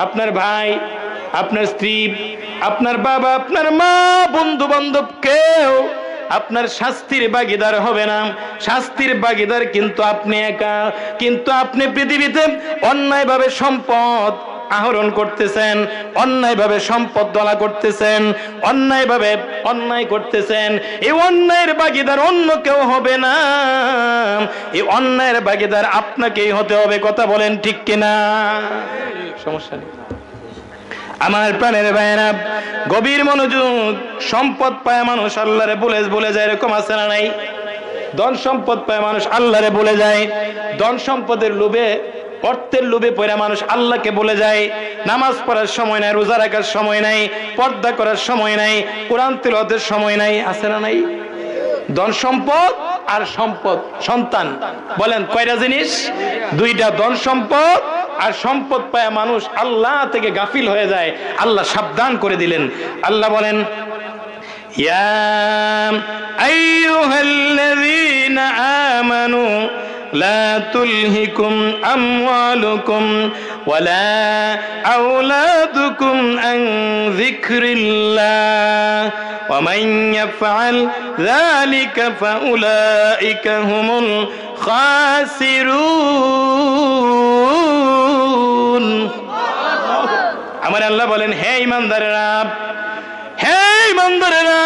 আপনার ভাই, আপনার স্ত্রী, আপনার বাবা, আপনার মা, বন্ধু বান্ধব কেউ আপনার শাস্তির ভাগীদার হবে না। শাস্তির ভাগীদার কিন্তু আপনি একা। কিন্তু আপনি পৃথিবীতে অন্যায়ভাবে সম্পদ আহরণ করতেছেন, অন্যায়ভাবে সম্পদ দলা করতেছেন, অন্যায়ভাবে অন্যায় করতেছেন। এই অন্যায়ের ভাগীদার অন্য কেউ হবে না, এই অন্যায়ের ভাগীদার আপনাকেই হতে হবে। কথা বলেন ঠিক কিনা? সমস্যা নেই। আমার প্রাণের ভাইয়েরা, গভীর মনোযোগ। সম্পদ পায় মানুষ আল্লাহরে বলে যায়, এরকম আছে না নাই? ধন সম্পদ পায় মানুষ আল্লাহরে বলে যায়। ধন সম্পদের লোভে, অর্থের লোভে পড়ে মানুষ আল্লাহকে বলে যায়। নামাজ পড়ার সময় নাই, রোজা রাখার সময় নাই, পর্দা করার সময় নাই, কোরআন তিলাওয়াতের সময় নাই। আছে না নাই? ধন সম্পদ আর সম্পদ, সন্তান, বলেন কয়টা জিনিস? দুইটা। ধন সম্পদ আর সম্পদ পায় মানুষ আল্লাহ থেকে গাফিল হয়ে যায়। আল্লাহ সাবধান করে দিলেন। আল্লাহ বলেন, ইয়া আইয়ুহাল্লাযীনা আমানু লা তুলহিকুম আমওয়ালুকুম ওয়ালা আওলাদুকুম আন যিকরিল্লাহ ওয়া মান ইয়াফআল যালিকা ফাউলাইকা হুমুল খাসিরুন। আমার আল্লাহ বলেন, হে ঈমানদারেরা, হে ঈমানদারেরা,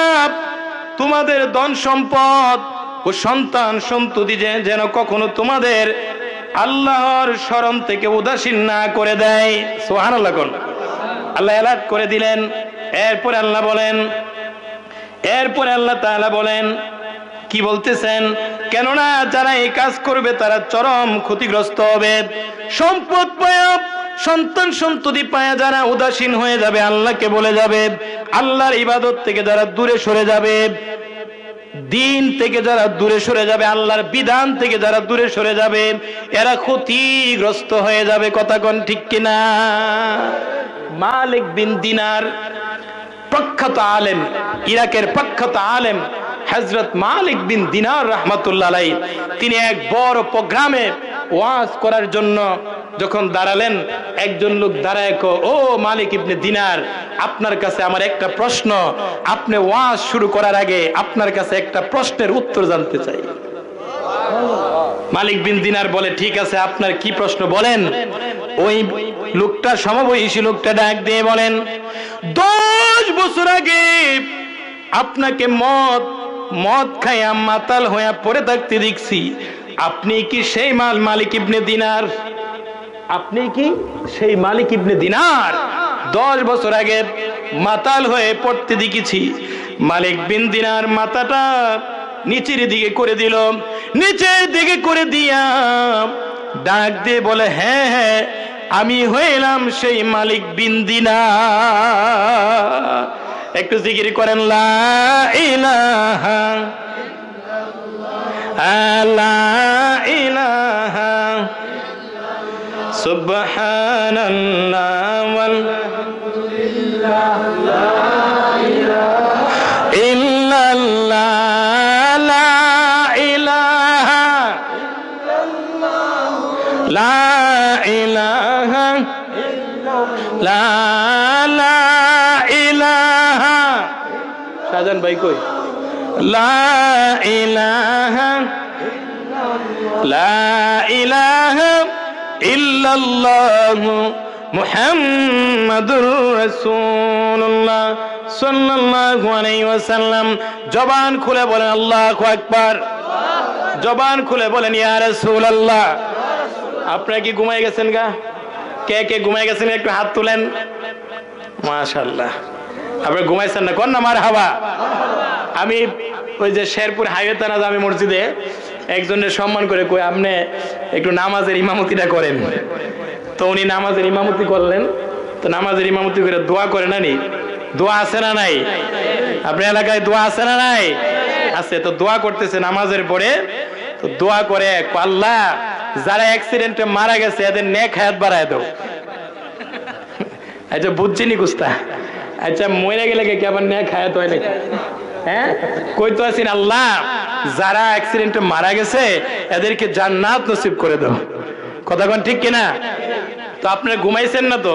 তোমাদের ধন সম্পদ ও সন্তান সন্ততি যেন কখনো তোমাদের আল্লাহর স্মরণ থেকে উদাসীন না করে দেয়। সুবহানাল্লাহ কোন? আল্লাহ অ্যালার্ট করে দিলেন। এরপরে আল্লাহ বলেন, এরপরে আল্লাহ তাআলা বলেন, কি বলতেছেন? কেননা যারা এই কাজ করবে তারা চরম ক্ষতিগ্রস্ত হবে। সম্পদ পায়া, সন্তান সন্ততি পায়া যারা উদাসীন হয়ে যাবে, আল্লাহকে বলে যাবে, আল্লাহর ইবাদত থেকে যারা দূরে সরে যাবে, দিন থেকে যারা দূরে সরে যাবে, আল্লাহর বিধান থেকে যারা দূরে সরে যাবে, এরা ক্ষতিগ্রস্ত হয়ে যাবে। কথা কোন ঠিক কিনা? মালিক বিন দিনার, প্রখ্যাত আলেম, ইরাকের প্রখ্যাত আলেম হযরত মালিক বিন দিনার রাহমাতুল্লাহ আলাইহি, তিনি এক বড় প্রোগ্রামে ওয়াজ করার জন্য যখন দাঁড়ালেন, একজন লোক দাঁড়ায় কো, ও মালিক ইবনে দিনার, আপনার কাছে আমার একটা প্রশ্ন। আপনি ওয়াজ শুরু করার আগে আপনার কাছে একটা প্রশ্নের উত্তর জানতে চাই। মালিক বিন দিনার বলে, ঠিক আছে, আপনার কি প্রশ্ন বলেন। ওই লোকটা, সমবয়সী লোকটা ডাক দিয়ে বলেন, 10 বছর আগে আপনাকে মদ খাইয়া মাতাল হইয়া পড়ে থাকতে দেখছি। আপনি কি সেই মালিক ইবনে দিনার? আপনি কি সেই মালিক ইবনে দিনার? 10 বছর আগে মাতাল হয়ে পড়তে দেখেছি। মালিক বিন দিনার মাথাটা নিচের দিকে করে দিল, নিচের দিকে করে দিয়া ডাক দিয়ে বলে, হ্যাঁ হ্যাঁ আমি হইলাম সেই মালিক বিন দিনার। একটু জিকির করেন, লা ইলাহা লা ইলাহা সুবহানাল্লাহ ওয়ালহামদুলিল্লাহ লা ইলাহা ইল্লাল্লাহ লা ইলাহা ইল্লাল্লাহ লা ইলাহা লা ইলাহা। শাহজাহান ভাই কই? লা ইলাহা লা ইলাহা ইল্লাল্লাহু মুহাম্মাদুর রাসূলুল্লাহ সাল্লাল্লাহু আলাইহি ওয়াসাল্লাম। জবান খুলে বলেন আল্লাহু আকবার, জবান খুলে বলেন ইয়া রাসূলুল্লাহ। আপনারা কি ঘুমাই গেছেন গা? কে কে ঘুমাই গেছেন একটু হাত তুলেন। মাশাআল্লাহ, আপনারা ঘুমাইছেন না? কোন না মারহাবা। আমি ওই যে শেরপুর হাইওয়ে থানা জামে মসজিদে একজনের সম্মান করে কই, আপনি একটু নামাজের ইমামতিটা করেন। তো উনি নামাজের ইমামতি করলেন। তো নামাজের ইমামতি করে দোয়া করে না নি? দোয়া আছে না নাই? আপনার এলাকায় দোয়া আছে না নাই? আছে। তো দোয়া করতেছে নামাজের পরে। তো দোয়া করে, আল্লাহ যারা অ্যাক্সিডেন্টে মারা গেছে এদের নেক হায়াত বাড়ায় দাও। আচ্ছা বুঝছিনি কুস্তা? আচ্ছা মরে গেলে কি আবার নেক হায়াত হয় নাকি? হ্যাঁ কই তো আছেন, আল্লাহ যারা অ্যাক্সিডেন্টে মারা গেছে এদেরকে জান্নাত নসিব করে দাও। কথা কোন ঠিক কিনা? তো আপনারা ঘুমাইছেন না? তো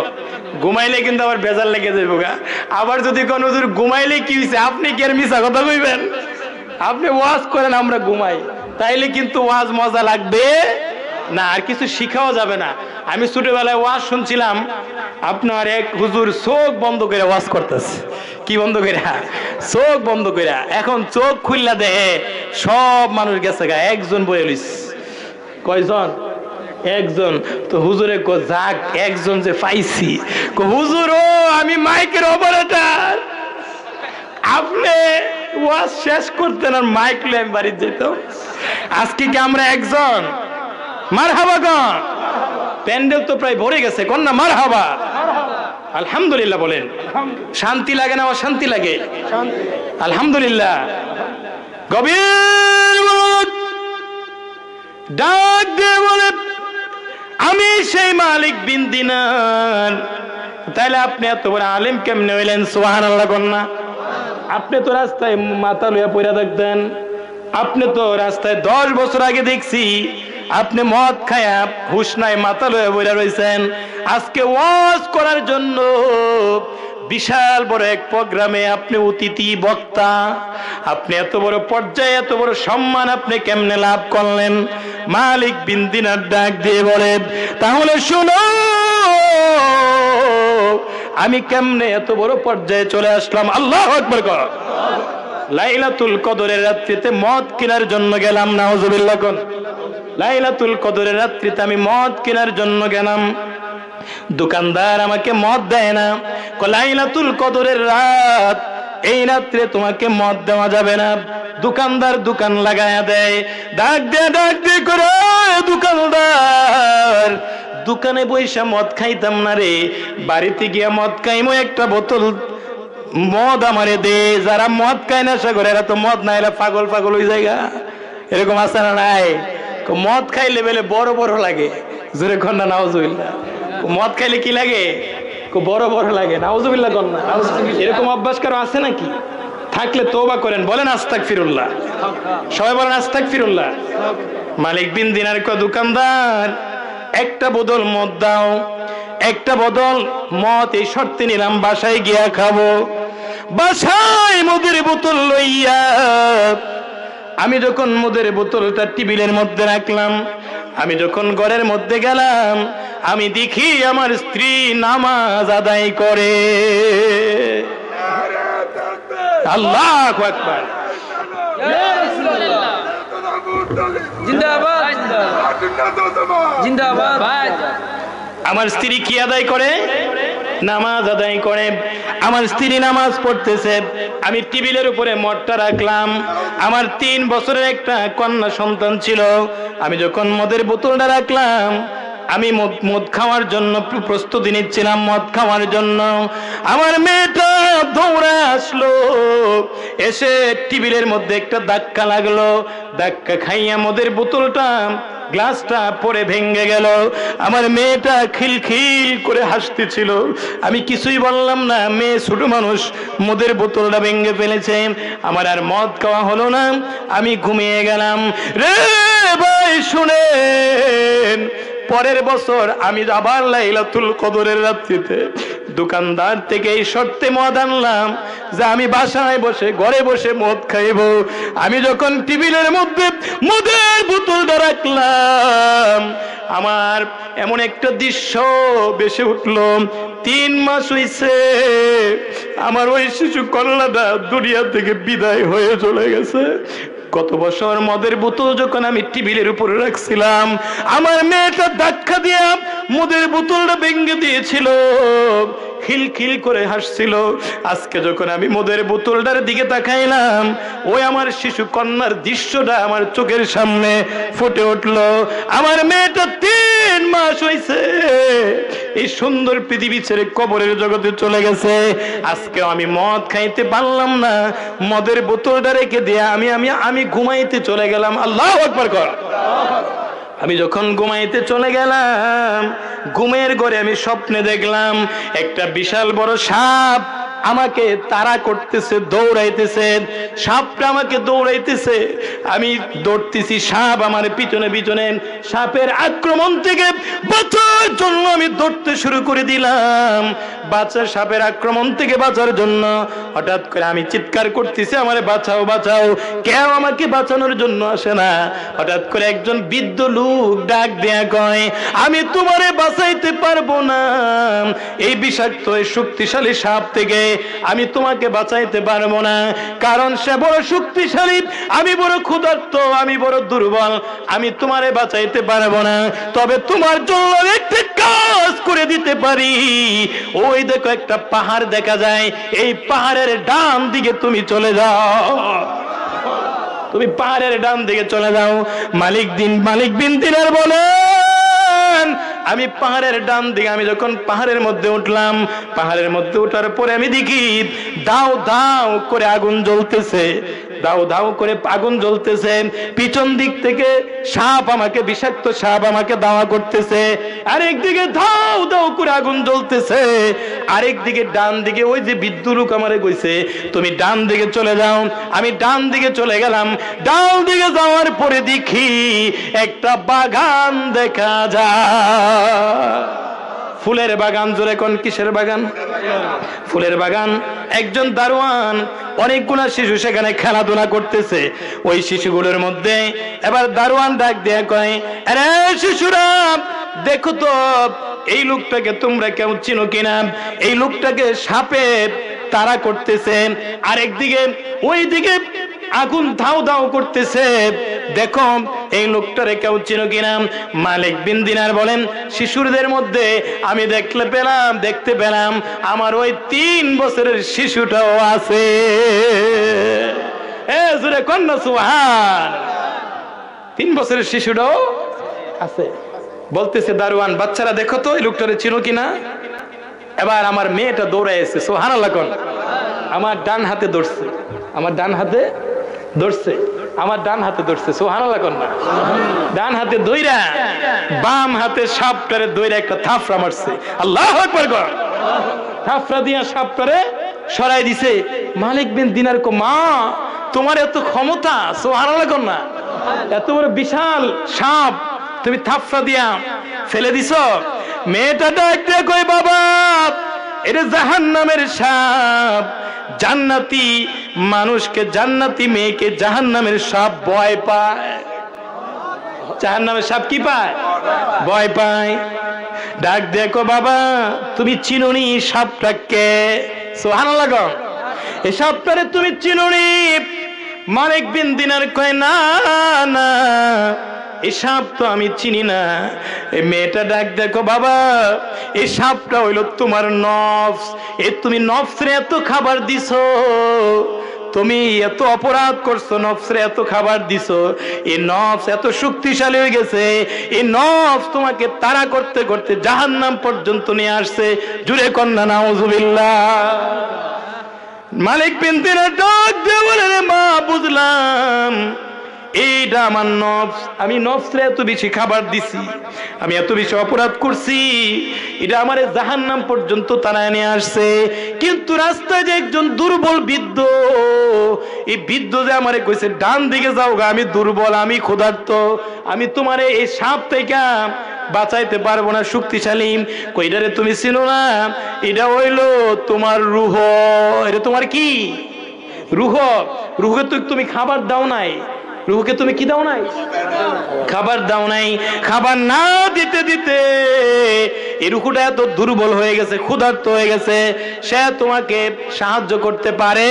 ঘুমাইলে কিন্তু আবার বেজার লেগে যাইব গা। আবার যদি কোন হুজুর ঘুমাইলে কি হইছে, আপনি কি আর মিছা কথা কইবেন? আপনি ওয়াজ করেন আমরা ঘুমাই, তাইলে কিন্তু ওয়াজ মজা লাগবে না, আর কিছু শিখাও যাবে না। আমি ছোটবেলায় ওয়াজ শুনছিলাম, আপনার এক হুজুর চোখ বন্ধ করে ওয়াজ করতেছে। কি বন্ধ করে? চোখ বন্ধ করে। এখন চোখ খুললা দেহে সব মানুষ গেছে গা, একজন বয়ে লইস। কয়জন? একজন। তো হুজুরে কো যাক একজন যে পাইছি। হুজুর ও আমি মাইকের অপারেটর, আপনি ওয়াজ শেষ করতেন আর মাইক লয়ে আমি বাড়ি যেতাম। আজকে কি আমরা একজন? মারহাবা কোন? প্যান্ডেল তো প্রায় ভরে গেছে, কোন না মারহাবা। আলহামদুলিল্লাহ বলেন। শান্তি লাগে না? আমার শান্তি লাগে। আলহামদুলিল্লাহ। গভীর ডাক দিয়ে বলে, আমি সেই মালিক বিন দিনার। তাইলে আপনি এত বড় আলেম কেমনে হইলেন? সুবহানাল্লাহ কন্যা। আপনি তো রাস্তায় মাথা লইয়া পড়া দেখতেন। আপনি তো রাস্তায় 10 বছর আগে দেখছি আপনি মদ খায়া হুশ নাই মাথা লইয়া পড়া রইছেন। আজকে ওয়াজ করার জন্য বিশাল বড় এক প্রোগ্রামে আপনি অতিথি বক্তা। আপনি এত বড় পর্যায়ে এত বড় সম্মান আপনি কেমনে লাভ করলেন? মালিক বিন দিনার ডাক দিয়ে বলে, তাহলে শুনো আমি কেমনে এত বড় পর্যায়ে চলে আসলাম। আল্লাহু আকবার কর। লাইলাতুল কদরের রাত্রিতে মদ কেনার জন্য গেলাম। নাউজুবিল্লাহ কোন? লাইলাতুল কদরের রাত্রিতে আমি মদ কেনার জন্য গেলাম। দোকানদার আমাকে মদ দেয় না। লাইলাতুল কদরের রাত, এই রাত্রে তোমাকে মদ দেওয়া যাবে না। দোকানদার দোকান লাগায়া দেয়। ডাক দিয়ে করে, দোকানদার দোকানে বইসা মদ খাইতাম না রে, বাড়িতে গিয়া মদ খাইমো, একটা বোতল মদ আমারে দে। যারা মদ খায় না সাগর এরা তো মদ না, এরা পাগল পাগল ওই জায়গা। এরকম আছে না নাই? মদ খাইলে বেলে বড় বড় লাগে। জোরে কন্যা নাউজুবিল্লাহ। মদ খাইলে কি লাগে? বড় বড় লাগে। নাউজুবিল্লাহ কন্যা। এরকম অভ্যাস কারো আছে নাকি? থাকলে তওবা করেন, বলেন আস্তাগফিরুল্লাহ। সবাই বলেন আস্তাগফিরুল্লাহ। মালিক বিন দিনার কয়, দোকানদার একটা বোতল মদ দাও। একটা বোতল মদ এই শর্তে নিলাম বাসায় গিয়া খাবো। বাসায় মদের বোতল লইয়া আমি যখন মদের বোতলটা টেবিলের মধ্যে রাখলাম, আমি যখন ঘরের মধ্যে গেলাম, আমি দেখি আমার স্ত্রী নামাজ আদায় করে। আল্লাহু আকবার। জিন্দাবাদ। আমার স্ত্রী কি আদায় করে? নামাজ আদায় করে, আমার স্ত্রী নামাজ পড়তেছে, আমি টেবিলের উপরে মদটা রাখলাম। আমার 3 বছরের একটা কন্যা সন্তান ছিল, আমি যখন মদের বোতলটা রাখলাম, আমি মদ খাওয়ার জন্য প্রস্তুতি নিচ্ছিলাম, মদ খাওয়ার জন্য আমার মেয়েটা দৌড়ে আসলো, এসে টেবিলের মধ্যে একটা ধাক্কা লাগলো, ধাক্কা খাইয়া মদের বোতলটা গ্লাসটা পরে ভেঙে গেল। আমার মেয়েটা খিলখিল করে হাসতেছিল, আমি কিছুই বললাম না, মেয়ে ছোট মানুষ, মদের বোতলটা ভেঙে ফেলেছে। আমার আর মদ খাওয়া হলো না, আমি ঘুমিয়ে গেলাম। রে ভাই শুনেন, পরের বছর আমি আবার লাইলাতুল কদরের রাত্রিতে দোকানদার থেকে এই শর্তে মদ আনলাম যে আমি বাসায় বসে ঘরে বসে মদ খাইব। আমি যখন টেবিলের মধ্যে মদের বোতলটা রাখলাম, আমার এমন একটা দৃশ্য বেশি উঠলো, 3 মাস হইছে আমার ওই শিশু কন্যাটা দুনিয়া থেকে বিদায় হয়ে চলে গেছে। গত বছর মদের বোতল যখন আমি টেবিলের উপরে রাখছিলাম, আমার মেয়েটা ধাক্কা দিয়া মদের বোতলটা ভেঙে দিয়েছিল, খিলখিল করে হাসছিল। আজকে যখন আমি মদের বোতলটার দিকে তাকাইলাম, ওই আমার শিশু কন্যার দৃশ্যটা আমার চোখের সামনে ফুটে উঠলো। আমার মেয়েটা 3 মাস হইছে এই সুন্দর পৃথিবী ছেড়ে কবরের জগতে চলে গেছে। আজকে আমি মদ খাইতে পারলাম না, মদের বোতলটা রেখে দিয়ে আমি ঘুমাইতে চলে গেলাম। আল্লাহু আকবার কর। আমি যখন ঘুমাইতে চলে গেলাম, ঘুমের ঘরে আমি স্বপ্নে দেখলাম একটা বিশাল বড় সাপ আমাকে তাড়া করতেছে, দৌড়াইতেছে, সাপটা আমাকে দৌড়াইতেছে, আমি দৌড়তেছি, সাপ আমার পিছনে পিছনে। সাপের আক্রমণ থেকে বাঁচার জন্য আমি দৌড়তে শুরু করে দিলাম। সাপের আক্রমণ থেকে বাঁচার জন্য হঠাৎ করে আমি চিৎকার করতেছি, আমারে বাঁচাও বাঁচাও। কেউ আমাকে বাঁচানোর জন্য আসে না। হঠাৎ করে একজন বৃদ্ধ লোক ডাক দেয়া কয়, আমি তোমারে বাঁচাইতে পারবো না, এই বিষাক্ত এই শক্তিশালী সাপ থেকে আমি তোমাকে বাঁচাইতে পারবো না, কারণ সে বড় শক্তিশালী, আমি বড় ক্ষুধার্ত, আমি বড় দুর্বল, আমি তোমারে বাঁচাইতে পারবো না। তবে তোমার জন্য একটা কাজ করে দিতে পারি। ওই দেখো একটা পাহাড় দেখা যায়, এই পাহাড়ের ডান দিকে তুমি চলে যাও, তুমি পাহাড়ের ডান দিকে চলে যাও। মালিক বিন দিনার বলেন, আমি পাহাড়ের ডান দিকে, আমি যখন পাহাড়ের মধ্যে উঠলাম, পাহাড়ের মধ্যে ওঠার পরে আমি দেখি দাও দাও করে আগুন জ্বলতেছে, দাও দাও করে আগুন জ্বলতেছে। পিছন দিক থেকে সাপ আমাকে, বিষাক্ত সাপ আমাকে দাওয়া করতেছে। আরেকদিকে দাও দাও করে আগুন জ্বলতেছে, আরেকদিকে ডান দিকে ওই যে বৃদ্ধ লোক আমারে কইছে তুমি ডান দিকে চলে যাও। আমি ডান দিকে চলে গেলাম। ডান দিকে যাওয়ার পরে দেখি একটা বাগান দেখা যায়, ফুলের বাগান। জোরে কোন কিসের বাগান? ফুলের বাগান। একজন দারোয়ান, অনেকগুলা শিশু সেখানে খেলাধুলা করতেছে। ওই শিশুগুলোর মধ্যে এবার দারোয়ান ডাক দিয়ে কয়, আরে শিশুরা দেখো তো এই লোকটাকে তোমরা কেউ চিনো কিনা? এই লোকটাকে সাপে তাড়া করতেছে, আরেকদিকে ওইদিকে আগুন ধাও ধাও করতেছে, দেখো এই লোকটারে কেউ চিনো কিনা? মালিক বিন দিনার বলেন, শিশুদের মধ্যে আমি দেখতে পেলাম আমার ওই 3 বছরের শিশুটাও আছে। জোরে কন্যা সুবহান। 3 বছরের শিশুটাও আছে। বলতেছে দারোয়ান, বাচ্চারা দেখো তো এই লোকটারে চিনো কিনা? এবার আমার মেয়েটা দৌড়াইছে, সুবহানাল্লাহ কোন। আমার ডান হাতে ধরছে, আমার ডান হাতে ধরছে, আমার ডান হাতে ধরছে, সুবহানাল্লাহ কোন না। ডান হাতে ধইরা বাম হাতে সাপটারে ধইরা একটা থাফড়া মারছে। আল্লাহু আকবার কর। থাফড়া দিয়া সাপটারে সরাই দিছে। মালিক বিন দিনার কো, মা তোমার এত ক্ষমতা, সুবহানাল্লাহ কোন না, এত বড় বিশাল সাপ তুমি থাফড়া দিয়া ফেলে দিছো? মেয়েটা ডাক দিয়ে কই, বাবা এটা জাহান্নামের সাপ, জান্নাতি মানুষকে, জান্নাতি মেয়েকে জাহান্নামের সাপ ভয় পায়। জাহান্নামের সাপ কি পায়? ভয় পায়। ডাক দেখো, বাবা তুমি চিনুনি সাপটাকে? সুবহানাল্লাহ গো, এই সাপটারে তুমি চিনুনি? মালিক বিন দিনার কয়, না না এই সাপ তো আমি চিনি না। এই মেয়েটা ডাক দেখো বাবা, এই সাপটা হইল তোমার নফস। তুমি নফসরে এত খাবার দিছো, তুমি এত অপরাধ করছো, নফসরে এত খাবার দিছো, এই নফস এত শক্তিশালী হয়ে গেছে, এই নফস তোমাকে তাড়া করতে করতে জাহান্নাম পর্যন্ত নিয়ে আসছে। জুড়ে কন্যা নাউজুবিল্লাহ। মালিক বিন দিনার ডাক দিয়ে বলেন, মা বুঝলাম এইটা আমার নফস, আমি নফসরে এত বেশি খাবার দিছি, আমি এত বেশি অপরাধ করছি, এটা আমার জাহান্নাম পর্যন্ত তাড়ায় নিয়ে আসছে। কিন্তু রাস্তায় যে একজন দুর্বল বৃদ্ধ, এই বৃদ্ধ যে আমারে কইছে ডান দিকে যাও গা, আমি দুর্বল, আমি ক্ষুধার্ত, আমি তোমারে এই সাপ থেকে বাঁচাইতে পারবো না, শক্তিশালী। কইটারে তুমি চিনো না? এটা হইলো তোমার রূহ। এটা তোমার কি? রূহ। রূহকে তো তুমি খাবার দাও নাই, রূহকে তুমি কি দাও নাই? খাবার দাও নাই। খাবার না দিতে দিতে এই রূহটা এত দুর্বল হয়ে গেছে, ক্ষুধার্ত হয়ে গেছে, সে তোমাকে সাহায্য করতে পারে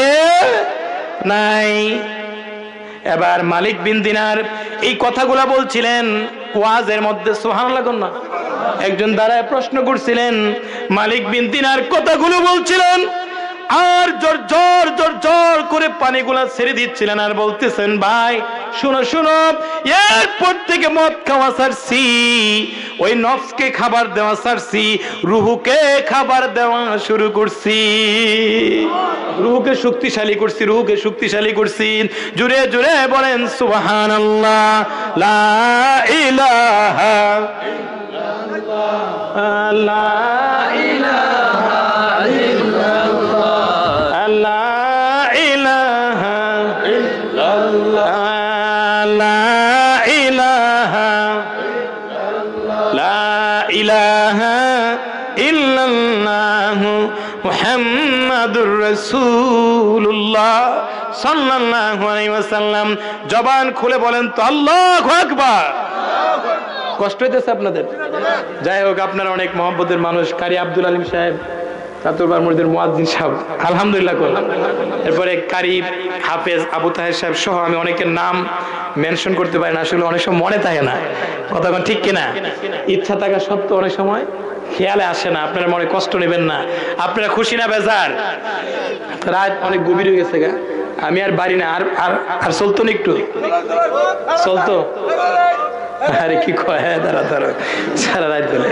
নাই। এবার মালিক বিন দিনার এই কথাগুলা বলছিলেন ওয়াজের মধ্যে, সুবহানাল্লাহ না, একজন দাঁড়ায় প্রশ্ন করছিলেন, মালিক বিন দিনার কথাগুলো বলছিলেন, আর জোর জোর জোর জোর করে পানিগুলা ছেড়ে দিচ্ছিলেন, আর বলতেছেন, ভাই শুনো শুনো, এরপর থেকে মদ খাওয়া ছাড়ছি, ওই নফসকে খাবার দেওয়া ছাড়ছি, রুহুকে খাবার দেওয়া শুরু করছি, রুহুকে শক্তিশালী করছি, রুহুকে শক্তিশালী করছি। জুড়ে জুড়ে বলেন সুবহানাল্লাহ, লা ইলাহা ইল্লাল্লাহ, লা ইলাহা ইল্লাল্লাহ, লা ইলাহা ইল্লাল্লাহ, লা ইলাহা লা ইলাহা ইল্লাল্লাহ মুহাম্মাদুর রাসূলুল্লাহ সাল্লাল্লাহু আলাইহি ওয়াসাল্লাম। জবান খুলে বলেন তো আল্লাহু আকবার। কষ্ট হইতেছে আপনাদের? যাই হোক, আপনারা অনেক মহব্বতের মানুষ। কারি আব্দুল আলিম সাহেব, চাতুরবার মুরিদের মুয়াজ্জিন সাহেব, আলহামদুলিল্লাহ করলাম। এরপরে কারি হাফেজ আবু তাহের সাহেব সহ আমি অনেকের নাম মেনশন করতে পারি না, আসলে অনেক সময় মনে থাকে না, কথা ঠিক কিনা? ইচ্ছা থাকা সত্ত্বেও অনেক সময় খেয়ালে আসে না। আপনারা মনে কষ্ট নেবেন না, আপনারা খুশি না বেজার? রাত অনেক গভীর হয়ে গেছে গা, আমি আর বাড়ি না, আর আর আর চলতো না, একটু চলতো। আরে কি কয়, দাঁড়া দাঁড়া, সারা রাত বলে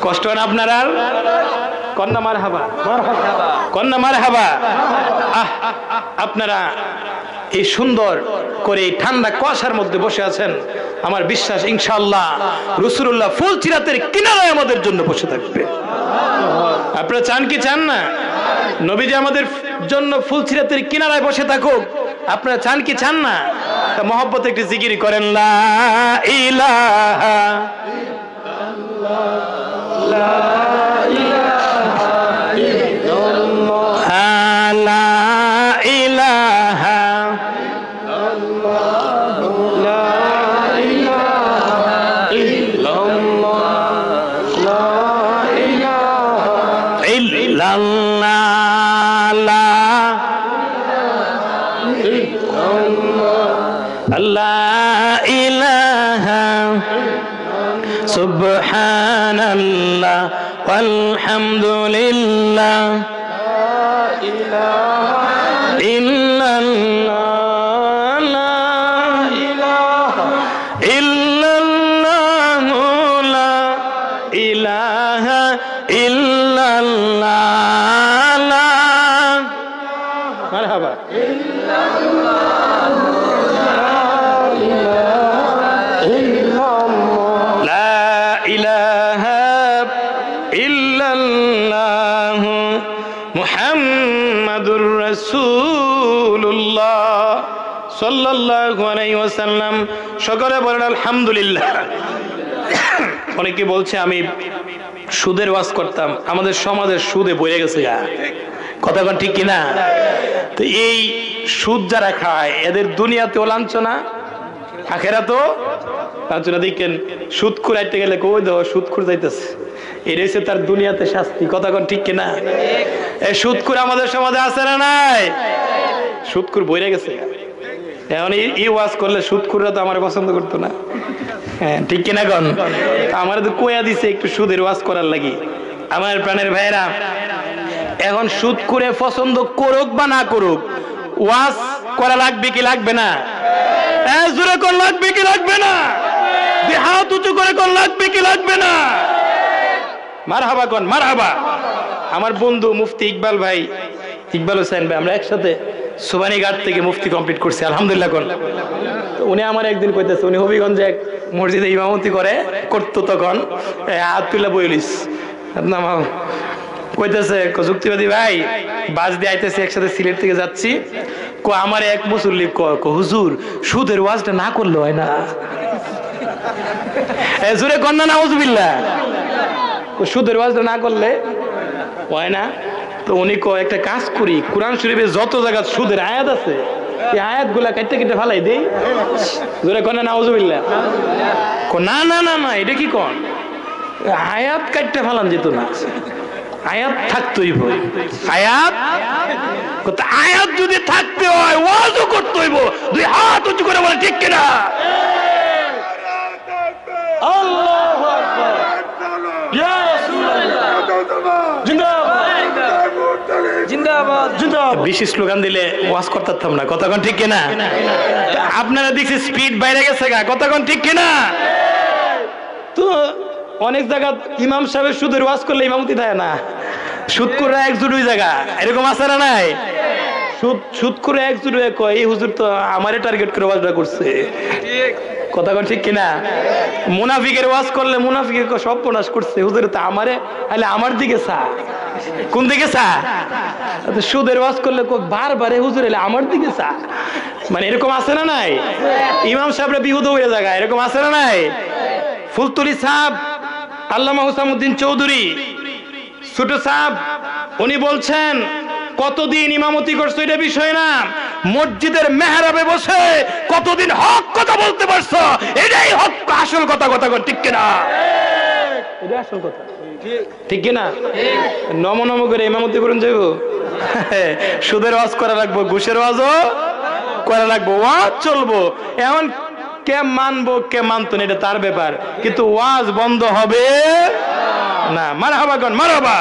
কষ্ট হয় না আপনার? আর কন্যা মার হাবা, কন্যা মার হাবা। আপনারা এই সুন্দর করে এই ঠান্ডা কুয়াশার মধ্যে বসে আছেন, আমার বিশ্বাস ইনশাআল্লাহ রাসূলুল্লাহ ফুল চিরাতের কিনারায় আমাদের জন্য বসে থাকবে। আপনারা চান কি চান না নবীজি আমাদের জন্য ফুল চিরাতের কিনারায় বসে থাকুক? আপনারা চান কি চান না? তা মহব্বত একটু জিকির করেন, লা ইলাহা ইল্লাল্লাহ, লা ইলাহা ইল্লাল্লাহ, লা ইলাহা ইল্লাল্লাহ, লা ইলাহা ইল্লাল্লাহ, লা ইলাহা ইল্লাল্লাহ, লা ইলাহা সুবহানাল্লাহ ওয়ালহামদুলিল্লাহ, লা ইলাহা ইল্লাল্লাহ, লা ইলাহা ইল্লাল্লাহ, লা ইলাহা ইল্লাল্লাহ, লা মারহাবা মুহাম্মাদুর রাসূলুল্লাহ সাল্লাল্লাহু আলাইহি ওয়াসাল্লাম। সকলে বলেন আলহামদুলিল্লাহ। অনেকে বলছে আমি সুদের ওয়াজ করতাম, আমাদের সমাজের সুদে বয়ে গেছে গা, কথা কোন ঠিক কিনা? তো এই সুদ যারা খায় এদের দুনিয়াতেও লাঞ্ছনা, আখেরাতেও লাঞ্ছনা। দেখেন সুদ খুঁড়াইতে গেলে কই দাও সুদ খুঁড় যাইতেছে, এটা হচ্ছে তার দুনিয়াতে শাস্তি, কথা কোন ঠিক কিনা? এই সুদখোর আমাদের সমাজে আছে না নাই? সুদখোর বইরে গেছে, এখন এই ওয়াজ করলে সুদখোররা তো আমার পছন্দ করতো না। হ্যাঁ ঠিক কিনা গন? আমার তো কোয়া দিছে একটু সুদের ওয়াজ করার লাগি। আমার প্রাণের ভাইরা, এখন সুদ করে পছন্দ করুক বা না করুক, ওয়াজ করা লাগবে কি লাগবে না? জোরে কোন লাগবে কি লাগবে না? হাত উঁচু করে কোন লাগবে কি লাগবে না? মারহাবা কোন মারহাবা। আমার বন্ধু মুফতি ইকবাল ভাই, ইকবাল হোসেন ভাই, আমরা একসাথে সুবানীঘাট থেকে মুফতি কমপ্লিট করছি আলহামদুলিল্লাহ কোন। উনি আমার একদিন কইতেছে, উনি হবিগঞ্জে এক মসজিদে ইমামতি করতো, তখন হাত তুলে বইলিস নামাও কইতেছে, যুক্তিবাদী ভাই বাস দিয়ে আইতেছি, একসাথে সিলেট থেকে যাচ্ছি, আমার এক মুসল্লি হুজুর সুদের ওয়াজটা না করলে হয় না। জোরে কন্যা নাউজুবিল্লাহ, সুদের ওয়াজটা না করলে হয় না। তো উনি একটা কাজ করি, কোরআন শরীফে যত জায়গা সুদের আয়াত আছে এই আয়াত গুলা কাটতে কেটে ফালাই দেই। জোরে কন্যা নাউজুবিল্লাহ। না না না না, এটা কি কন, আয়াত কাটতে ফালান যেত না, আয়াত থাকতেই হয়। আয়াত যদি থাকতে হয় ওয়াজও করতে হইব। দুই হাত উঁচু করে বলে ঠিক কিনা? আল্লাহু আকবার, ইয়া রাসূলুল্লাহ, জিন্দাবাদ জিন্দাবাদ। বেশি স্লোগান দিলে ওয়াজ করতাম না, কতক্ষণ ঠিক কিনা? আপনারা দেখছি স্পিড বাইরে গেছে গা, কতক্ষণ ঠিক কিনা? তো অনেক জায়গা ইমাম সাহেব সুদের ওয়াজ করলে ইমামতি দেয় না, সুদ করে একজুট ওই জায়গা, এরকম আছে না নাই? সুদ করে একজুট হয়ে কয় এই হুজুর তো আমারে টার্গেট করে ওয়াজটা করছে, কথা কন ঠিক কিনা? মুনাফিকের ওয়াজ করলে মুনাফিকের সব প্রনাশ করছে, হুজুর তো আমারে আলে আমার দিকে চা, কোন দিকে চা? সুদের ওয়াজ করলে বারবার হুজুর এলে আমার দিকে চা, মানে এরকম আছে না নাই? ইমাম সাহেবরা বিহুদ হয়ে জায়গা, এরকম আছে না নাই? ফুলতলি সাহেব আল্লামা হুসামউদ্দিন চৌধুরী ছোট সাহেব, উনি বলছেন কতদিন ইমামতি করছো এটা বিষয় না, মসজিদের মেহরাবে বসে কতদিন হক কথা বলতে পারছো এটাই হক, আসল কথা। কথা ঠিক কিনা? এটা আসল কথা, ঠিক কিনা? নম নম করে ইমামতি করুন যাইব, সুদের ওয়াজ করা লাগবো, ঘুষের ওয়াজও করা লাগবো, ওয়াজ চলবো। এখন কে মানবো কে মানতো না এটা তার ব্যাপার, কিন্তু ওয়াজ বন্ধ হবে না। মারহাবা কোন মারহাবা।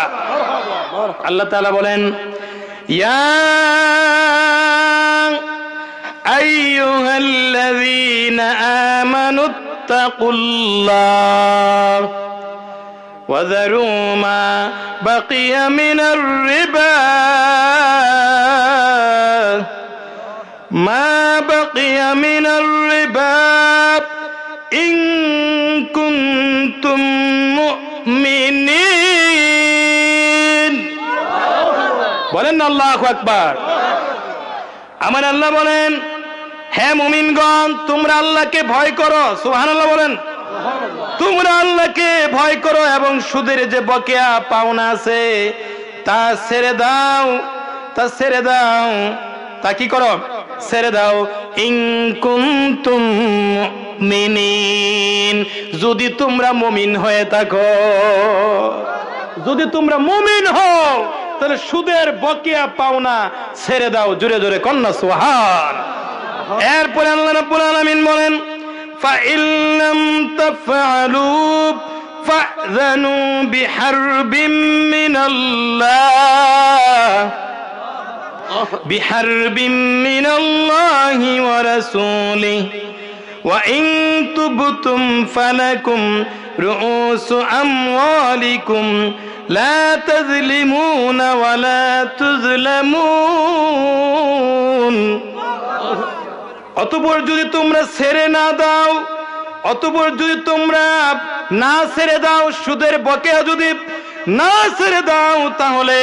আল্লাহ তাআলা বলেন, ইয়া আইয়ুহাল্লাযীনা আমানুত্তাকুল্লাহ ওয়া যারু মা বাকিয়া মিনার রিবা মা বাকিয়া মিনার রিবা ইন কুনতুম মুমিনিন। বলেন আল্লাহু আকবার। আমার আল্লাহ বলেন, হে মুমিনগণ তোমরা আল্লাহকে ভয় করো, সুবহানাল্লাহ বলেন, তোমরা আল্লাহকে ভয় করো এবং সুদের যে বকেয়া পাওনা আছে তা ছেড়ে দাও, তা কি করো? ছেড়ে দাও। ইন কুনতুম মুমিনিন, যদি তোমরা মুমিন হয়ে থাকো, যদি তোমরা মুমিন হও তাহলে সুদের বকেয়া পাওনা ছেড়ে দাও। জোরে জোরে কন্যা সুবহান। এরপরে আল্লাহ রাব্বুল আলামিন বলেন, فَإِن لَّمْ تَفْعَلُوا فَأْذَنُوا بِحَرْبٍ مِّنَ اللَّهِ وَرَسُولِهِ وَإِن تُبْتُمْ فَلَكُمْ رُءُوسُ أَمْوَالِكُمْ لَا تَظْلِمُونَ وَلَا تُظْلَمُونَ। অতঃপর যদি তোমরা ছেড়ে না দাও, অতঃপর যদি তোমরা না ছেড়ে দাও, সুদের বকেয়া যদি না ছেড়ে দাও, তাহলে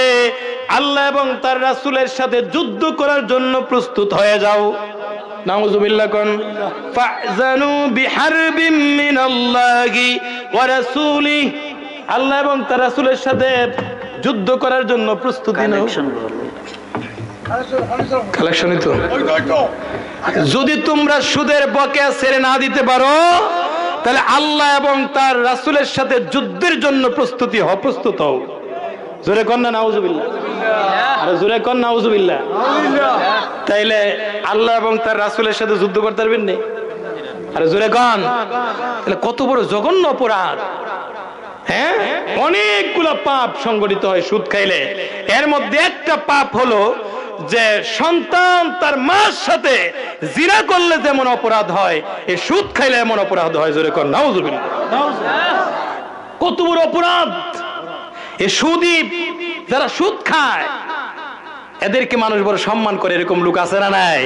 আল্লাহ এবং তার রাসূলের সাথে যুদ্ধ করার জন্য প্রস্তুত হয়ে যাও। নাউযুবিল্লাহ কোন। ফাযনু বিহারবিম মিনাল্লাহি ওয়া রাসূলিহি, আল্লাহ এবং তার রাসূলের সাথে যুদ্ধ করার জন্য প্রস্তুতি নাও। কালেকশনই তো। যদি তোমরা সুদের বকেয়া ছেড়ে না দিতে পারো তাহলে আল্লাহ এবং তার রাসূলের সাথে যুদ্ধের জন্য প্রস্তুত হও। জোরে কন্যা নাউযুবিল্লাহ। আর জোরে কোন নাউজুবিল্লাহ। তাইলে আল্লাহ এবং তার রাসূলের সাথে যুদ্ধ করতে পারবেন না? আর জোরে কোন। তাহলে কত বড় জঘন্য অপরাধ। হ্যাঁ, অনেকগুলো পাপ সংগঠিত হয় সুদ খাইলে। এর মধ্যে একটা পাপ হলো যে সন্তান তার মার সাথে জিনা করলে যেমন অপরাধ হয়, এই সুদ খাইলে এমন অপরাধ হয়। জোরে কোন নাউজুবিল্লাহ। কত বড় অপরাধ। এই সুদী যারা সুদ খায় এদেরকে মানুষ বড় সম্মান করে, এরকম লোক আছে না নাই?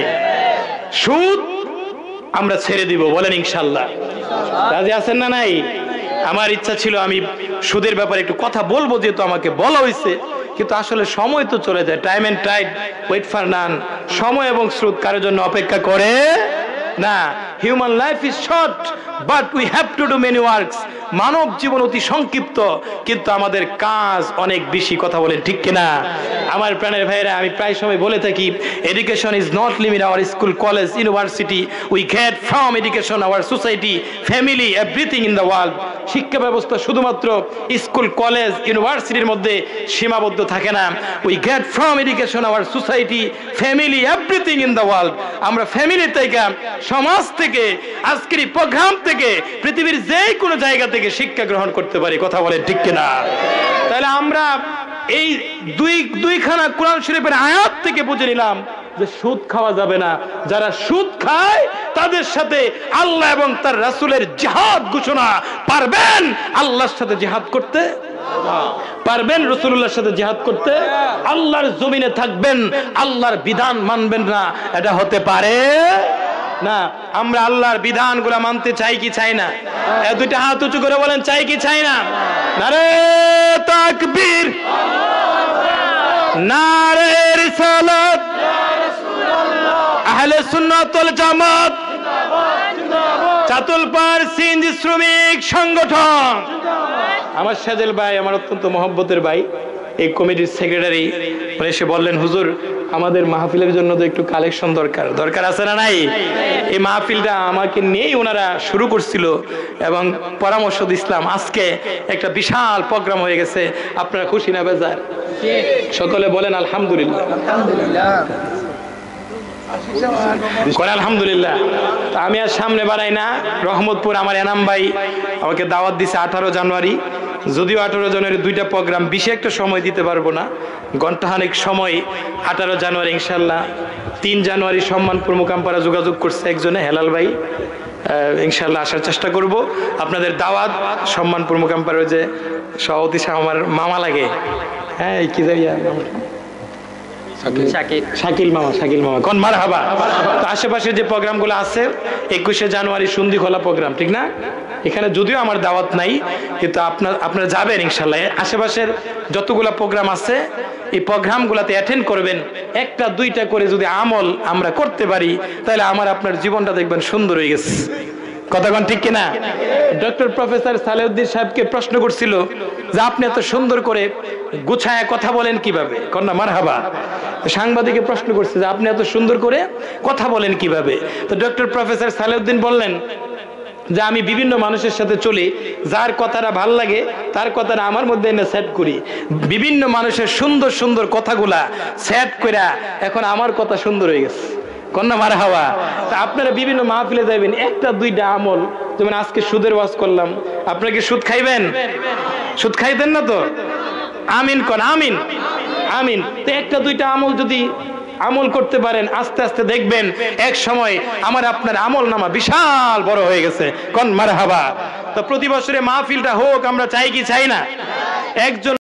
সুদ আমরা ছেড়ে দিব, বলেন ইনশাআল্লাহ। রাজি আছেন না নাই? আমার ইচ্ছা ছিল আমি সুদের ব্যাপারে একটু কথা বলবো, যেহেতু আমাকে বলা হয়েছে, কিন্তু আসলে সময় তো চলে যায়। Time and tide wait for none. সময় এবং স্রোত কারোর জন্য অপেক্ষা করে না। Human life is short but we have to do many works. মানব জীবন অতি সংক্ষিপ্ত, কিন্তু আমাদের কাজ অনেক বেশি। কথা বলেন ঠিক কিনা? আমার প্রাণের ভাইয়েরা, আমি প্রায় সময় বলে থাকি, education is not limit our school, college, university. We get from education our society, family, everything in the world. শিক্ষা ব্যবস্থা শুধুমাত্র স্কুল, কলেজ, ইউনিভার্সিটির মধ্যে সীমাবদ্ধ থাকে না। We get from education our society, family, everything in the world. আমরা family থেকে, সমাজ থেকে, আজকের এই প্রোগ্রাম থেকে, পৃথিবীর যে কোনো জায়গা থেকে শিক্ষা গ্রহণ করতে পারি। কথা বলে ঠিক কিনা? তাহলে আমরা এই দুইখানা কোরআন শরীফের আয়াত থেকে বুঝে নিলাম যে সুদ খাওয়া যাবে না। যারা সুদ খায় তাদের সাথে আল্লাহ এবং তার রাসূলের জিহাদ ঘোষণা। পারবেন আল্লাহর সাথে জিহাদ করতে? পারবেন রাসূলুল্লাহর সাথে জিহাদ করতে? আল্লাহর জমিনে থাকবেন, আল্লাহর বিধান মানবেন না, এটা হতে পারে না। আমরা আল্লাহর বিধানগুলো মানতে চাই কি চাই না? দুইটা হাত উঁচু করে বলেন, চাই কি চাই না? নারে তাকবীর, নারে রিসালাত, আহলে সুন্নাত ওয়াল জামাত, চাতুলপাড় সিএনজি শ্রমিক সংগঠন। আমার সাজেল ভাই, আমার অত্যন্ত মহব্বতের ভাই, এই কমিটির সেক্রেটারি, এসে বললেন, হুজুর আমাদের মাহফিলের জন্য তো একটু কালেকশন দরকার আছে না নাই? এই মাহফিলটা আমাকে নিয়েই ওনারা শুরু করছিল এবং পরামর্শ দিছিলাম। আজকে একটা বিশাল প্রোগ্রাম হয়ে গেছে। আপনারা খুশি না বেজার? সকলে বলেন আলহামদুলিল্লাহ। আলহামদুলিল্লাহ। আমি আর সামনে বাড়াই না। রহমতপুর আমার এনাম ভাই আমাকে দাওয়াত দিছে 18 জানুয়ারি। যদিও 18 জানুয়ারি দুইটা প্রোগ্রাম, বেশি একটা সময় দিতে পারবো না, ঘন্টাখানেক সময়। 18 জানুয়ারি ইনশাল্লাহ। 3 জানুয়ারি সম্মানপুর মোকামপাড়া যোগাযোগ করছে একজনে, হেলাল ভাই। ইনশাল্লাহ আসার চেষ্টা করব। আপনাদের দাওয়াত সম্মানপুর মোকামপাড়া, যে সভাপতি সাহেব আমার মামা লাগে। হ্যাঁ, কি যাইয়া শাকিল মামা কোন মারহাবা। তো আশেপাশে যে প্রোগ্রামগুলো আছে, 21শে জানুয়ারি সন্ধিখোলা প্রোগ্রাম, ঠিক না? এখানে যদিও আমার দাওয়াত নাই, কিন্তু আপনারা যাবেন ইনশাল্লাহ। আশেপাশের যতগুলা প্রোগ্রাম আছে এই প্রোগ্রামগুলোতে অ্যাটেন্ড করবেন। একটা দুইটা করে যদি আমল আমরা করতে পারি, তাহলে আমার আপনার জীবনটা দেখবেন সুন্দর হয়ে গেছে। কথা কোন ঠিক কিনা? ডক্টর প্রফেসর সালেউদ্দিন সাহেবকে প্রশ্ন করছিল যে আপনি এত সুন্দর করে গুছায় কথা বলেন কিভাবে? কন্যা মারহাবা। সাংবাদিকে প্রশ্ন করছে যে আপনি এত সুন্দর করে কথা বলেন কিভাবে? তো ডক্টর প্রফেসর সালেউদ্দিন বললেন যে আমি বিভিন্ন মানুষের সাথে চলি, যার কথাটা ভাল লাগে তার কথাটা আমার মধ্যে এনে সেট করি। বিভিন্ন মানুষের সুন্দর সুন্দর কথাগুলা সেট করে এখন আমার কথা সুন্দর হয়ে গেছে। কন্যা মারহাবা। তা আপনারা বিভিন্ন মাহফিলে যাবেন, একটা দুইটা আমল, যেমন আজকে সুদের ওয়াজ করলাম, আপনারা কি সুদ খাইবেন? সুদ খাইবেন না তো? আমিন কোন, আমিন আমিন। তো একটা দুইটা আমল যদি আমল করতে পারেন, আস্তে আস্তে দেখবেন এক সময় আমার আপনার আমল নামা বিশাল বড় হয়ে গেছে। কোন মারহাবা। তো প্রতি বছরে মাহফিলটা হোক, আমরা চাই কি চাই না? একজন